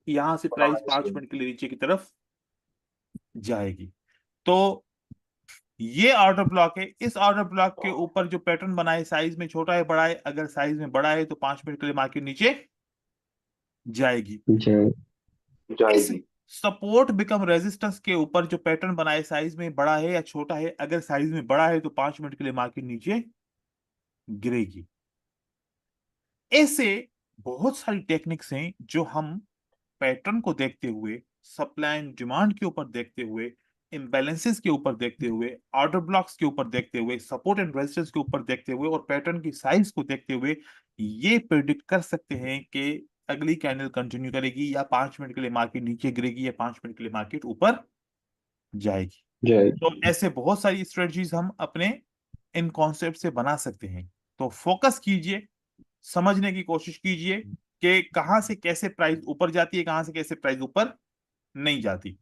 यहां से बड़ा प्राइस है पांच सर। मिनट के लिए नीचे की तरफ जाएगी। तो ये ऑर्डर ब्लॉक है, इस ऑर्डर ब्लॉक के ऊपर जो पैटर्न बना है, साइज में छोटा है बड़ा है? अगर साइज में बड़ा है तो 5 मिनट के लिए मार्केट नीचे जाएगी। जय। इस जाएगी। सपोर्ट बिकम रेजिस्टेंस के ऊपर जो पैटर्न बना है, साइज में बड़ा है या छोटा है? अगर साइज में बड़ा है तो 5 मिनट के लिए मार्केट नीचे गिरेगी। ऐसे बहुत सारी टेक्निक्स हैं जो हम पैटर्न को देखते हुए, सप्लाई एंड डिमांड के ऊपर देखते हुए, इम्बैलेंसेस के ऊपर देखते हुए, ऑर्डर ब्लॉक्स के ऊपर देखते हुए, सपोर्ट एंड रेजिस्टेंस के ऊपर देखते हुए और पैटर्न की साइज को देखते हुए ये प्रिडिक्ट कर सकते हैं कि अगली कैंडल कंटिन्यू करेगी या 5 मिनट के लिए मार्केट नीचे गिरेगी या 5 मिनट के लिए मार्केट ऊपर जाएगी। जाएगी। तो ऐसे बहुत सारी स्ट्रेटजीज हम अपने इन कॉन्सेप्ट से बना सकते हैं। तो फोकस कीजिए, समझने की कोशिश कीजिए कि कहाँ से कैसे प्राइस ऊपर जाती है, कहाँ से कैसे प्राइस ऊपर नहीं जाती।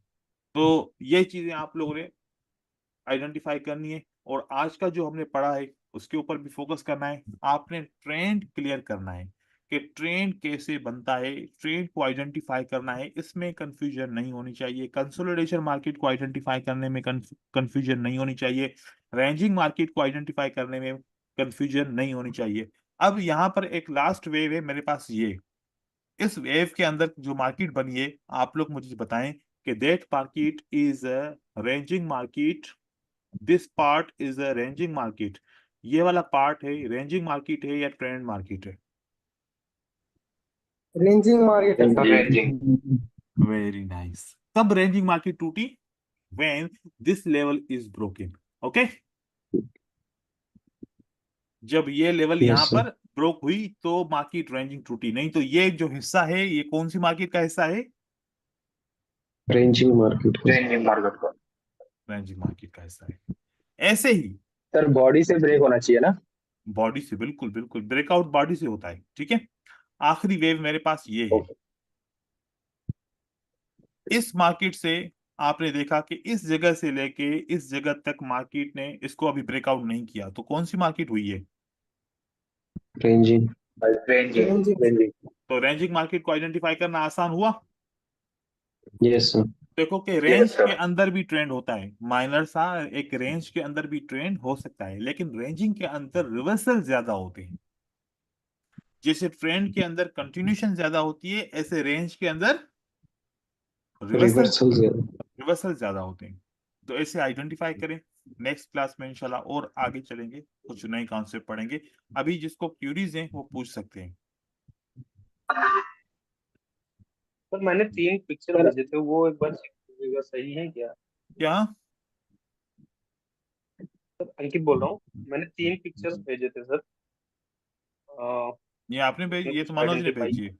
तो ये चीजें आप लोगों ने आइडेंटिफाई करनी है। और आज का जो हमने पढ़ा है उसके ऊपर भी फोकस करना है। आपने ट्रेंड क्लियर करना है कि ट्रेंड कैसे बनता है, ट्रेंड को आइडेंटिफाई करना है, इसमें कंफ्यूजन नहीं होनी चाहिए। कंसोलिडेशन मार्केट को आइडेंटिफाई करने में कंफ्यूजन नहीं होनी चाहिए। रेंजिंग मार्केट को आइडेंटिफाई करने में कंफ्यूजन नहीं होनी चाहिए। अब यहाँ पर एक लास्ट वेव है मेरे पास, ये इस वेव के अंदर जो मार्केट बनी है, आप लोग मुझे बताएं कि that market is a ranging market, this part is a ranging market, ये वाला पार्ट है रेंजिंग मार्केट है या ट्रेंड मार्केट है? रेंजिंग मार्केट है सर। रेंजिंग। Very nice. कब रेंजिंग मार्केट टूटी? When this level is broken. Okay, जब ये लेवल यहाँ यस सर। पर ब्रोक हुई तो मार्केट रेंजिंग टूटी। नहीं तो ये जो हिस्सा है ये कौन सी मार्केट का हिस्सा है? रेंजिंग मार्केट को। रेंजिंग मार्केट का। रेंजिंग मार्केट का हिस्सा है। ऐसे ही सर बॉडी से ब्रेक होना चाहिए ना? बॉडी से, बिल्कुल बिल्कुल, ब्रेकआउट बॉडी से होता है। ठीक है, आखिरी वेव मेरे पास ये है। ओके। इस मार्केट से आपने देखा कि इस जगह से लेके इस जगह तक मार्केट ने इसको अभी ब्रेकआउट नहीं किया, तो कौन सी मार्केट हुई है? रेंजिंग। रेंजिंग। रेंजिंग। रेंजिंग। तो रेंजिंग मार्केट को आइडेंटिफाई करना आसान हुआ। Yes sir. देखो कि यस रेंज के सर। अंदर भी ट्रेंड होता है, माइनर सा एक रेंज के अंदर भी ट्रेंड हो सकता है, लेकिन रेंजिंग के अंदर रिवर्सल ज्यादा होते हैं। जैसे ट्रेंड के अंदर कंटिन्यूशन ज्यादा होती है, ऐसे रेंज के अंदर रिवर्सल रिवर्सल ज्यादा। रिवर्सल ज्यादा होते हैं। तो ऐसे आइडेंटिफाई करें। नेक्स्ट क्लास में इंशाल्लाह और आगे चलेंगे, कुछ नए कॉन्सेप्ट पढ़ेंगे। अभी जिसको क्यूरीज हैं वो पूछ सकते हैं। सर मैंने 3 पिक्चर भेजे थे, वो एक बार चेक कीजिएगा, सही है क्या? क्या? सर अंकित बोल रहा हूँ। मैंने 3 पिक्चर्स भेजे थे सर। ये आपने भेजी? उसमें ये कुछ तो मनोज ने आइडेंटिफाई। भेजी है।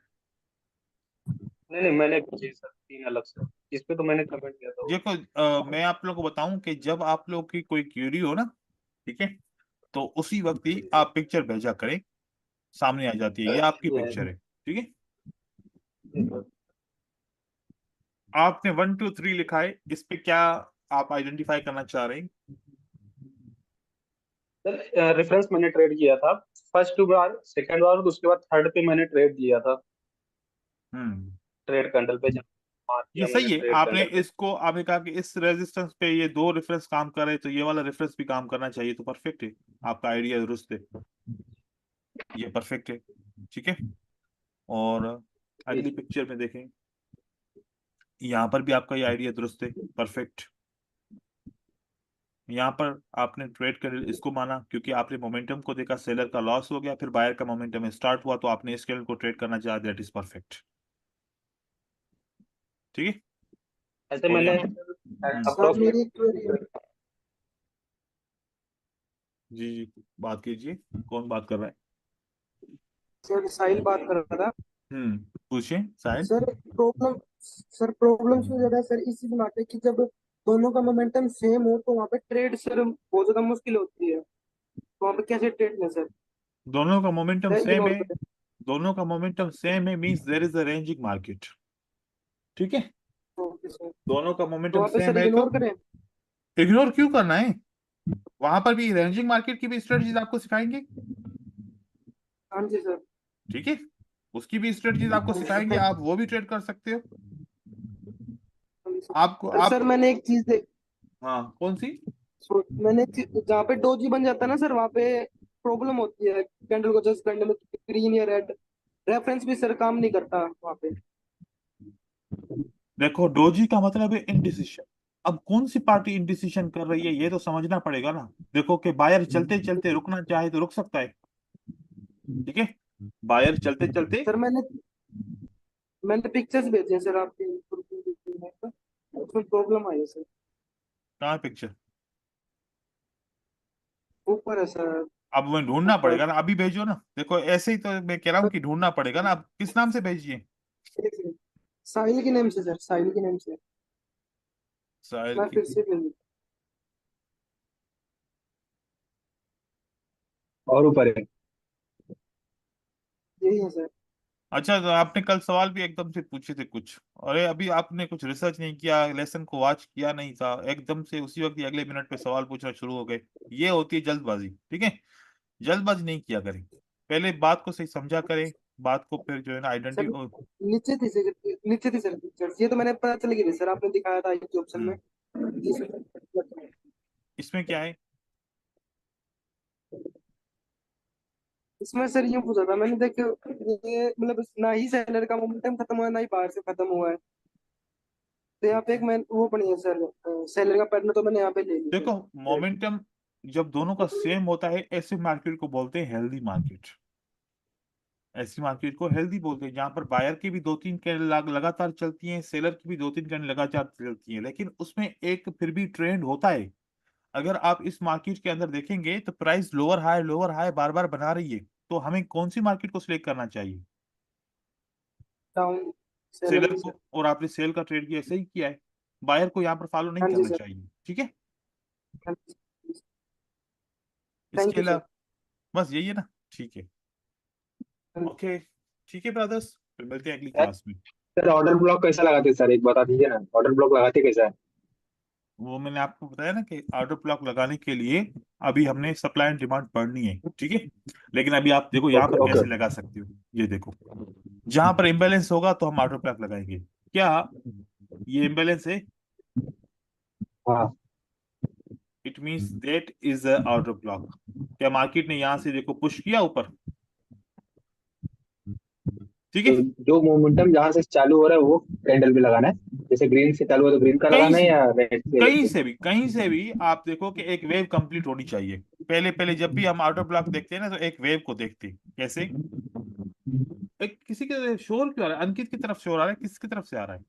नहीं नहीं, मैंने भेजे सर 3 अलग से। इस पे तो मैंने कमेंट किया था वो। देखो मैं आप लोगों को बताऊं कि जब आप लोग की कोई क्यूरी हो ना, ठीक है, तो उसी वक्त ही आप पिक्चर भेजा करें, सामने आ जाती है, ये आपकी पिक्चर है। ठीक है, आपने 1 2 3 लिखा है, इस पे क्या आप आइडेंटिफाई करना चाह रहे हैं? सर रेफरेंस मैंने ट्रेड किया था। फर्स्ट बार, सेकंड बार, और उसके बाद थर्ड पे मैंने ट्रेड लिया था। हम्म, ट्रेड कैंडल पे जब मार ये किया मैंने सही है। ट्रेड आपने कैंडल पे। इसको, आपने कहा कि इस रेजिस्टेंस पे ये दो रेफरेंस काम कर रहे, तो ये वाला रेफरेंस भी काम करना चाहिए, तो परफेक्ट है। आपका आइडिया दुरुस्त है, ये परफेक्ट है। ठीक है, और अगली पिक्चर में देखें, यहाँ पर भी आपका ये आइडिया दुरुस्त है, परफेक्ट। यहाँ पर आपने ट्रेड कैंडल इसको माना क्योंकि आपने मोमेंटम को देखा, सेलर का लॉस हो गया, फिर बायर का मोमेंटम स्टार्ट हुआ, तो आपने इस कैंडल को ट्रेड करना चाहा, दैट इज परफेक्ट। ठीक है, ऐसे हो मैंने गया। सर मेरी एक क्वेरी है। जी जी, बात कीजिए, कौन बात कर रहा है? सर साहिल बात कर रहा था। पूछिए शायद। सर प्रॉब्लम सर प्रॉब्लम क्यों ज्यादा है सर इस चीज में आते हैं कि जब दोनों का मोमेंटम सेम हो तो वहाँ पे ट्रेड सर बहुत ज्यादा मुश्किल होती है। तो वहाँ पे कैसे ट्रेड लें सर? दोनों का मोमेंटम सेम इग्नोर है, करें। दोनों का मोमेंटम सेम है means there is a ranging market. ठीक है, ओके सर। दोनों का तो मोमेंटम वहाँ पे सेम सर है तो इग्नोर करें? इग्नोर क्यों करना है? वहां पर भी रेंजिंग मार्केट की भी स्ट्रेटजीज आपको सिखाएंगे। हाँ जी सर। ठीक है, उसकी भी स्ट्रेटजीज आपको हाँ जी सिखाएंगे, सर। आप वो भी ट्रेड कर सकते हो। हाँ जी सर। आपको पर आप सर मैंने एक चीज देख हाँ, कौन सी? जहाँ पे डोजी बन जाता है ना सर वहाँ पे प्रॉब्लम होती है कैंडल को जस्ट करने में। ग्रीन या रेड रेफरेंस भी सर काम नहीं करता वहाँ पे। देखो, डोजी का मतलब है इनडिसीशन। अब कौन सी पार्टी इनडिसीशन कर रही है ये तो समझना पड़ेगा ना। देखो कि बायर चलते चलते रुकना चाहे तो रुक सकता है। ठीक है, बायर चलते चलते। सर मैंने मैंने पिक्चर्स भेजे हैं सर आपके उसमें प्रॉब्लम आई है सर। कहाँ पिक्चर? ऊपर है सर। अब मैं ढूंढना ऊपर। पड़ेगा ना, अभी भेजो ना। देखो ऐसे ही तो मैं कह रहा हूँ कि ढूंढना पड़ेगा ना। अब किस नाम से भेजिए? एक सेकंड। साहिल के नेम से सर, साहिल के नेम से। साहिल मैं की फिर से भेज और ऊपर है। यही है सर। अच्छा, तो आपने कल सवाल भी एकदम से पूछे थे कुछ, अरे अभी आपने कुछ रिसर्च नहीं किया, लेसन को वॉच किया नहीं था, एकदम से उसी वक्त ही अगले मिनट पे सवाल पूछना शुरू हो गए। ये होती है जल्दबाजी, ठीक है। जल्दबाजी नहीं किया करें, पहले बात को सही समझा करें, बात को फिर जो है ना सर आइडेंटिटी। नीचे थी सर पिक्चर्स, ये तो मैंने पता चल गई थी सर, आपने दिखाया था एक ऑप्शन में। हम्म, जी सर। इसमें क्या है? इसमें सर ये पूछा था मैंने, देखो ये मतलब ना ही सेलर का मोमेंटम खत्म हुआ है, ना ही बाहर से खत्म हुआ है। तो यहाँ पे एक मैं वो पढ़ी है सर, सेलर का पैटर्न तो मैंने यहाँ पे ले ली देखो, सर। मोमेंटम जब दोनों का सेम होता है, ऐसे मार्केट को बोलते हैं हेल्दी मार्केट। ऐसी मार्केट को हेल्दी बोलते हैं जहां पर बायर की भी दो तीन कैंडल लगातार चलती हैं, सेलर की भी दो तीन कैंडल लगातार चलती हैं, लेकिन उसमें एक फिर भी ट्रेंड होता है। अगर आप इस मार्केट के अंदर देखेंगे तो प्राइस लोअर हाई बार बार बना रही है, तो हमें कौन सी मार्केट को सिलेक्ट करना चाहिए? डाउन सेलर सेलर की को। सर। और आपने सेल का ट्रेड किया, सही किया है। बायर को यहाँ पर फॉलो नहीं हाँ जी करना सर। चाहिए, ठीक है। हाँ जी। थैंक इसके यू सर। अलावा बस यही है ना, ठीक है। ओके, ठीक है ब्रदर्स, फिर मिलते हैं अगली क्लास में। सर ऑर्डर ब्लॉक कैसा लगाते हैं सर, एक बता दीजिए ना, ऑर्डर ब्लॉक लगाते कैसा है? वो मैंने आपको बताया ना कि ऑर्डर ब्लॉक लगाने के लिए अभी हमने सप्लाई एंड डिमांड पढ़नी है, ठीक है। लेकिन अभी आप देखो यहाँ ओके पर ओके। कैसे लगा सकते हो, ये देखो। जहां पर इम्बैलेंस होगा तो हम ऑर्डर ब्लॉक लगाएंगे। क्या ये इम्बैलेंस है? हाँ। It means that is a order block. क्या मार्केट ने यहां से देखो पुश किया ऊपर, ठीक तो है। जो मोमेंटम जहां से चालू हो रहा है वो कैंडल भी लगाना है, जैसे ग्रीन से चालू हो तो ग्रीन का कहीं लगाना है से या रेड से? कहीं से भी आप देखो कि एक वेव कंप्लीट होनी चाहिए। पहले पहले जब भी हम ऑर्डर ब्लॉक देखते हैं ना, तो एक वेव को देखते हैं कैसे। एक किसी के शोर क्यों आ रहा है? अंकित की तरफ शोर आ रहा है, किसकी तरफ से आ रहा है?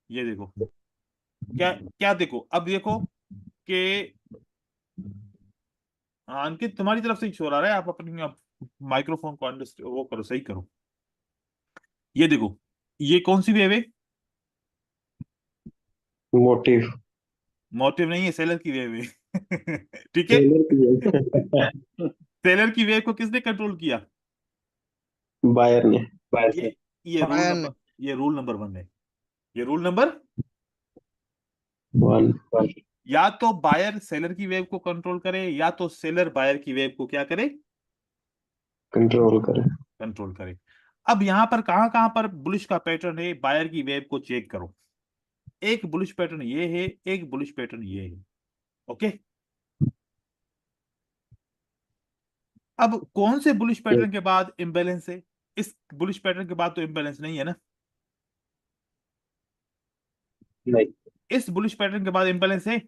ये देखो, क्या क्या देखो, अब देखो कि अंकित तुम्हारी तरफ से ही शोर आ रहा है, आप अपनी माइक्रोफोन को वो करो, सही करो। ये देखो, ये कौन सी वेव है? मोटिव। मोटिव नहीं है, सेलर की वेव है ठीक है। सेलर की है। सेलर की वेव को किसने कंट्रोल किया? बायर ने। बायर से। ये ये रूल फायर नंबर ने। ये रूल नंबर 1 है। ये रूल नंबर, वन वन। या तो बायर सेलर की वेव को कंट्रोल करे, या तो सेलर बायर की वेव को क्या करे, कंट्रोल करें। कंट्रोल करे। अब यहां पर कहां कहां पर बुलिश का पैटर्न है, बायर की वेव को चेक करो। एक बुलिश पैटर्न ये है, एक बुलिश पैटर्न ये है, ओके। अब कौन से बुलिश पैटर्न के बाद इम्बैलेंस है? इस बुलिश पैटर्न के बाद तो इम्बैलेंस नहीं है ना। नहीं। इस बुलिश पैटर्न के बाद इम्बैलेंस है।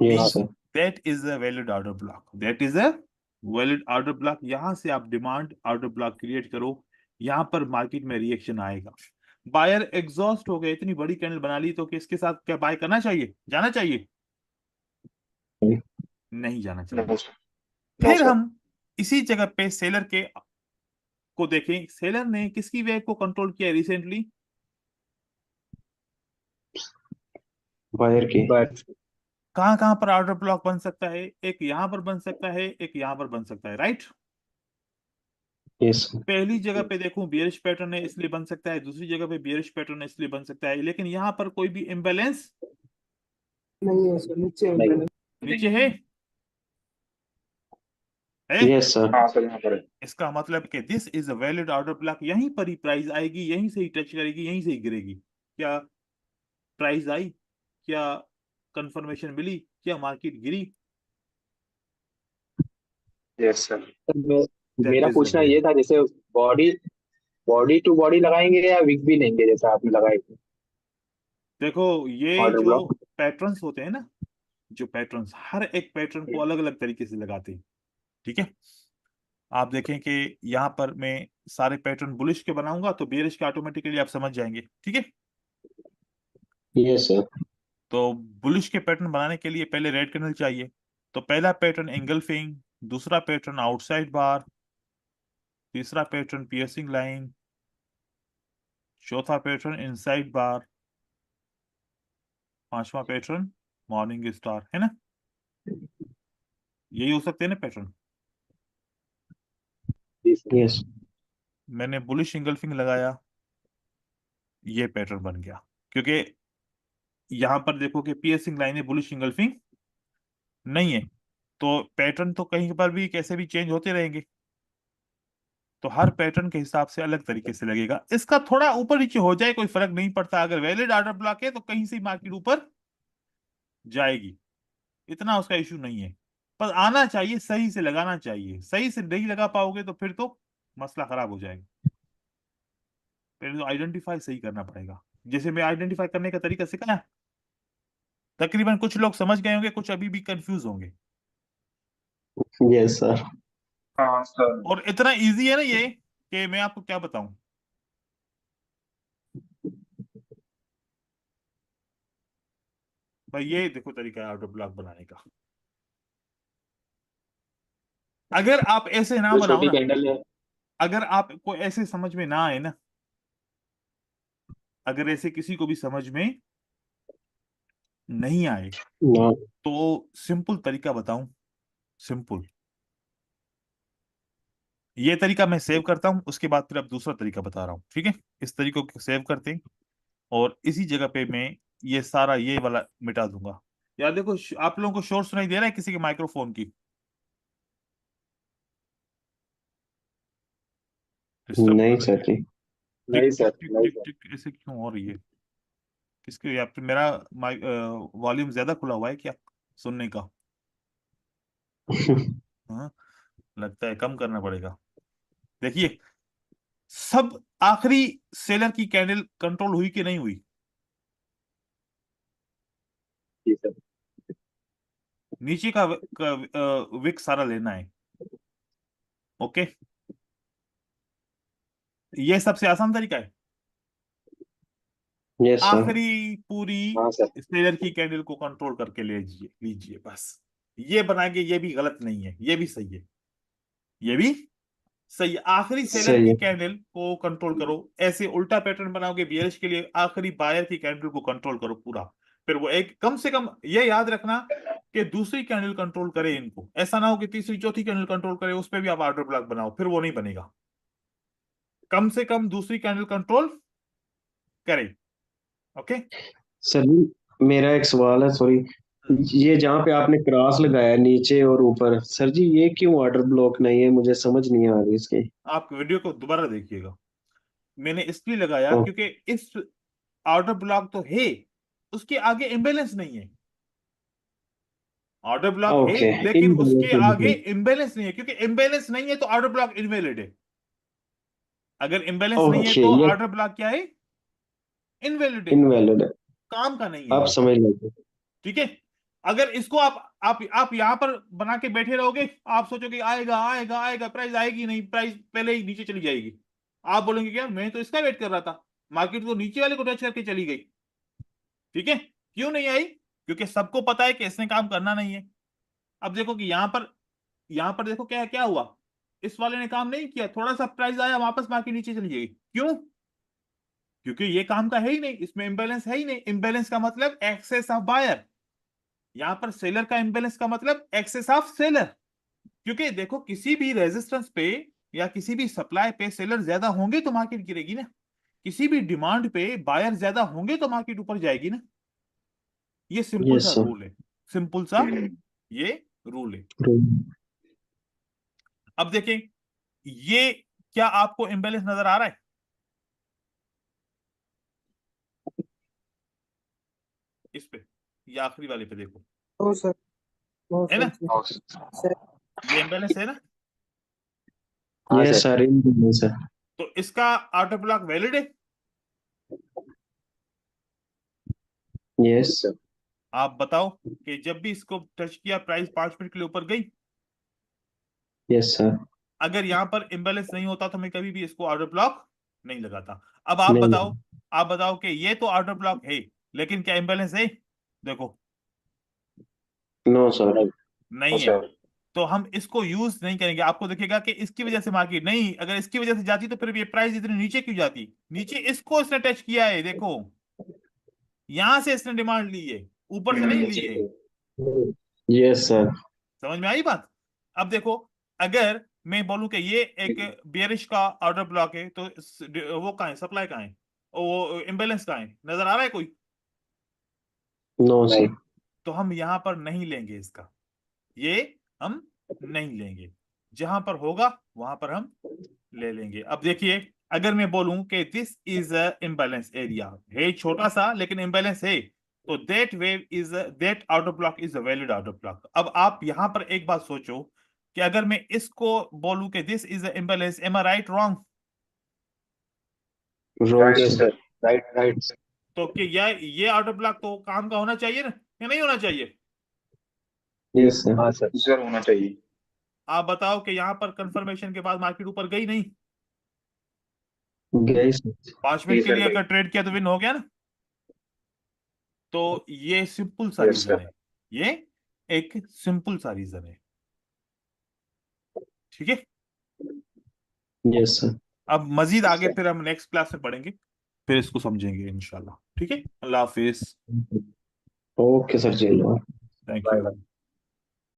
Yes sir. That is a valid order block, that is a valid order block. यहां से आप डिमांड ऑर्डर ब्लॉक क्रिएट करो, यहां पर मार्केट में रिएक्शन आएगा। बायर एग्जॉस्ट हो गए, इतनी बड़ी कैंडल बना ली, तो इसके साथ क्या बाय करना चाहिए, जाना चाहिए? नहीं जाना चाहिए। नो फिर सर। हम इसी जगह पे सेलर के को देखें, सेलर ने किसकी वेव को कंट्रोल किया रिसेंटली? बायर की। बायर। कहां कहां पर ऑर्डर ब्लॉक बन सकता है? एक यहां पर बन सकता है, एक यहां पर बन सकता है, राइट। यस। पहली जगह पे देखूं बियरिश पैटर्न है इसलिए बन सकता है, दूसरी जगह पे बियरिश पैटर्न है इसलिए बन सकता है, लेकिन यहां पर कोई भी इम्बैलेंस नहीं है सर, नीचे है नहीं। मैंने। नीचे है। Yes sir. हाँ सर यहाँ पर है। इसका मतलब कि this is a valid order block, यहीं पर ही प्राइस आएगी, यहीं से ही टच करेगी, यहीं से ही गिरेगी। क्या प्राइस आई? क्या कंफर्मेशन मिली? क्या market Giri? Yes sir. That मेरा इज अ पूछना ये वैलिड। था, जैसे बॉडी बॉडी टू बॉडी लगाएंगे या वीक भी लेंगे जैसा आपने लगाए थे देखो, ये ऑर्डर जो ब्लॉक? पैटर्न्स होते हैं ना, जो पैटर्न्स हर एक पैटर्न को अलग अलग तरीके से लगाते हैं, ठीक है। आप देखें कि यहाँ पर मैं सारे पैटर्न बुलिश के बनाऊंगा तो बेरिश के ऑटोमेटिकली आप समझ जाएंगे, ठीक है। Yes sir. तो बुलिश के पैटर्न बनाने के लिए पहले रेड कैंडल चाहिए। तो पहला पैटर्न एंगल्फिंग, दूसरा पैटर्न आउटसाइड बार, तीसरा पैटर्न पियर्सिंग लाइन, चौथा पैटर्न इनसाइड बार, 5वां पैटर्न मॉर्निंग स्टार, है ना? यही हो सकते हैं ना पैटर्न। यस। मैंने बुलिश इंगल्फिंग लगाया, ये पैटर्न बन गया, क्योंकि यहां पर देखो कि पियर्सिंग लाइन है, बुलिश इंगल्फिंग नहीं है, तो पैटर्न तो कहीं पर भी कैसे भी चेंज होते रहेंगे, तो हर पैटर्न के हिसाब से अलग तरीके से लगेगा। इसका थोड़ा ऊपर नीचे हो जाए कोई फर्क नहीं पड़ता, अगर वैलिड ऑर्डर ब्लॉक है तो कहीं से मार्केट ऊपर जाएगी, इतना उसका इशू नहीं है। पर आना चाहिए, सही से लगाना चाहिए, सही से नहीं लगा पाओगे तो फिर तो मसला खराब हो जाएगा। पहले तो आइडेंटिफाई सही करना पड़ेगा, जैसे मैं आइडेंटिफाई करने का तरीका सिखाया, तकरीबन कुछ लोग समझ गए होंगे, कुछ अभी भी कंफ्यूज होंगे। Yes sir. हाँ सर। और इतना इजी है ना ये कि मैं आपको क्या बताऊं। भाई ये देखो तरीका है आउटर ब्लॉक बनाने का। अगर आप ऐसे ना जो बनाओ छोटी ना, कैंडल है। अगर आपको ऐसे समझ में ना आए ना, अगर ऐसे किसी को भी समझ में नहीं आए, ना। तो सिंपल तरीका बताऊं, सिंपल। ये तरीका मैं सेव करता हूं, उसके बाद फिर अब दूसरा तरीका बता रहा हूं, ठीक है? इस तरीके को सेव करते हैं और इसी जगह पे मैं ये सारा ये वाला मिटा दूंगा। यार देखो, आप लोगों को शोर सुनाई दे रहा है किसी के माइक्रोफोन की? डिस्टर्ब नहीं कर रही सर है। जी। टिक नहीं टिक सर, टिक नहीं टिक सर। टिक ऐसे क्यों हो रही है? किसके, या फिर मेरा वॉल्यूम ज्यादा खुला हुआ है क्या सुनने का? हाँ, लगता है कम करना पड़ेगा। देखिए, सब आखिरी सेलर की कैंडल कंट्रोल हुई कि नहीं हुई? जी सर। नीचे का विक सारा लेना है, ओके? ये सबसे आसान तरीका है। Yes sir. आखिरी पूरी हाँ सर। सेलर की कैंडल को कंट्रोल करके ले लीजिए लीजिए बस। ये बनाएंगे, ये भी गलत नहीं है, ये भी सही है, ये भी सही है। आखिरी सेलर सही की है। कैंडल को कंट्रोल करो, ऐसे उल्टा पैटर्न बनाओगे बियरिश के लिए, आखिरी बायर की कैंडल को कंट्रोल करो पूरा। फिर वो एक, कम से कम ये याद रखना कि दूसरी कैंडल कंट्रोल करे इनको, ऐसा ना हो कि तीसरी चौथी कैंडल कंट्रोल करे, उस पर भी आप ऑर्डर ब्लॉक बनाओ, फिर वो नहीं बनेगा। कम से कम दूसरी कैंडल कंट्रोल करे, ओके? सर जी मेरा एक सवाल है, सॉरी। ये जहाँ पे आपने क्रॉस लगाया नीचे और ऊपर, सर जी ये क्यों वाटर ब्लॉक नहीं है, मुझे समझ नहीं आ रही इसकी। आप वीडियो को दोबारा देखिएगा। मैंने इसलिए लगाया ओ, क्योंकि इस ऑर्डर ब्लॉक तो है, उसके आगे इम्बेलेंस नहीं है। ऑर्डर ब्लॉक है ओके। लेकिन उसके आगे इम्बेलेंस नहीं है, क्योंकि इम्बेलेंस नहीं है तो ऑर्डर ब्लॉक इनवैलिड है। अगर इम्बेलेंस नहीं है ओके, तो ये ऑर्डर ब्लॉक क्या है? इनवैलिड है, इनवैलिड है। काम का नहीं है आप ये, समझ लीजिए। ठीक है? अगर इसको आप यहां पर बना के बैठे रहोगे, आप सोचोगे आएगा आएगा आएगा, प्राइस आएगी नहीं, प्राइस पहले ही नीचे चली जाएगी। आप बोलेंगे क्या, मैं तो इसका वेट कर रहा था, मार्केट तो नीचे वाले को टच करके चली गई, ठीक है? क्यों नहीं आई? क्योंकि सबको पता है कि इसने काम करना नहीं है। अब देखो कि यहां पर देखो क्या क्या हुआ, इस वाले ने काम नहीं किया, थोड़ा सा प्राइस आया, वापस मार्केट नीचे चली जाएगी। क्यों? क्योंकि ये काम का है ही नहीं, इसमें इंबैलेंस है ही नहीं। इंबैलेंस का मतलब एक्सेस ऑफ बायर, यहां पर सेलर का इंबैलेंस का मतलब एक्सेस ऑफ सेलर। क्योंकि देखो, किसी भी रेजिस्टेंस पे या किसी भी सप्लाई पे सेलर ज्यादा होंगे तो मार्केट गिरेगी ना, किसी भी डिमांड पे बायर ज्यादा होंगे तो मार्केट ऊपर जाएगी ना। ये सिंपल यस सा सर। रूल है, सिंपल सा ये रूल है। अब देखें, ये क्या आपको इंबैलेंस नजर आ रहा है? इस पे, ये आखिरी वाले पे देखो, ओ सर, ओ है ना? Sir, sir. ये इंबैलेंस है ना? हाँ यस सर। Sir, sir. तो इसका ऑर्डर ब्लॉक वैलिड है? यस। सर। आप बताओ कि जब भी इसको टच किया प्राइस 5 मिनट के लिए ऊपर गई, यस सर। अगर यहां पर इंबैलेंस नहीं होता तो मैं कभी भी इसको ऑर्डर ब्लॉक नहीं लगाता। अब आप नहीं। बताओ, आप बताओ कि ये तो ऑर्डर ब्लॉक है, लेकिन क्या इंबैलेंस है? देखो, नो सर। नहीं है। तो हम इसको यूज नहीं करेंगे। आपको दिखेगा कि इसकी वजह से मार्केट नहीं, अगर इसकी वजह से जाती तो फिर ये प्राइस इतनी नीचे क्यों जाती? नीचे इसको इसने टच किया है, देखो यहां से इसने डिमांड ली है, ऊपर से नहीं ली है। Yes sir. समझ में आई बात? अब देखो, अगर मैं बोलूं कि ये एक बेयरिश का ऑर्डर ब्लॉक है, तो वो कहाँ है, सप्लाई कहाँ है, वो इम्बेलेंस कहाँ है, नजर आ रहा है कोई? No sir. तो हम यहां पर नहीं लेंगे इसका, ये हम नहीं लेंगे। जहां पर होगा वहां पर हम ले लेंगे। अब देखिए, अगर मैं बोलूं कि this is a imbalance area है, छोटा सा लेकिन इम्बैलेंस है, तो that wave is that outer block is a valid outer block. अब आप यहां पर एक बात सोचो कि अगर मैं इसको बोलूं कि this is a imbalance, am I right wrong? Wrong yes sir. Sir, right right. तो कि ये आउटर ब्लॉक तो काम का होना चाहिए ना, या नहीं होना चाहिए? Yes sir. हाँ सर, सर होना चाहिए। आप बताओ कि यहां पर कंफर्मेशन के बाद मार्केट ऊपर गई नहीं? गई सर। 5 मिनट के लिए अगर ट्रेड किया तो विन हो गया ना। तो ये सिंपल सा Yes, रीजन sir. है, ये एक सिंपल सा रीजन है। ठीक है, यस सर। अब मजीद आगे फिर हम नेक्स्ट क्लास में पढ़ेंगे, फिर इसको समझेंगे इंशाल्लाह। ठीक है, अल्लाह हाफिज। ओके सर जी। Thank Bye you. bye.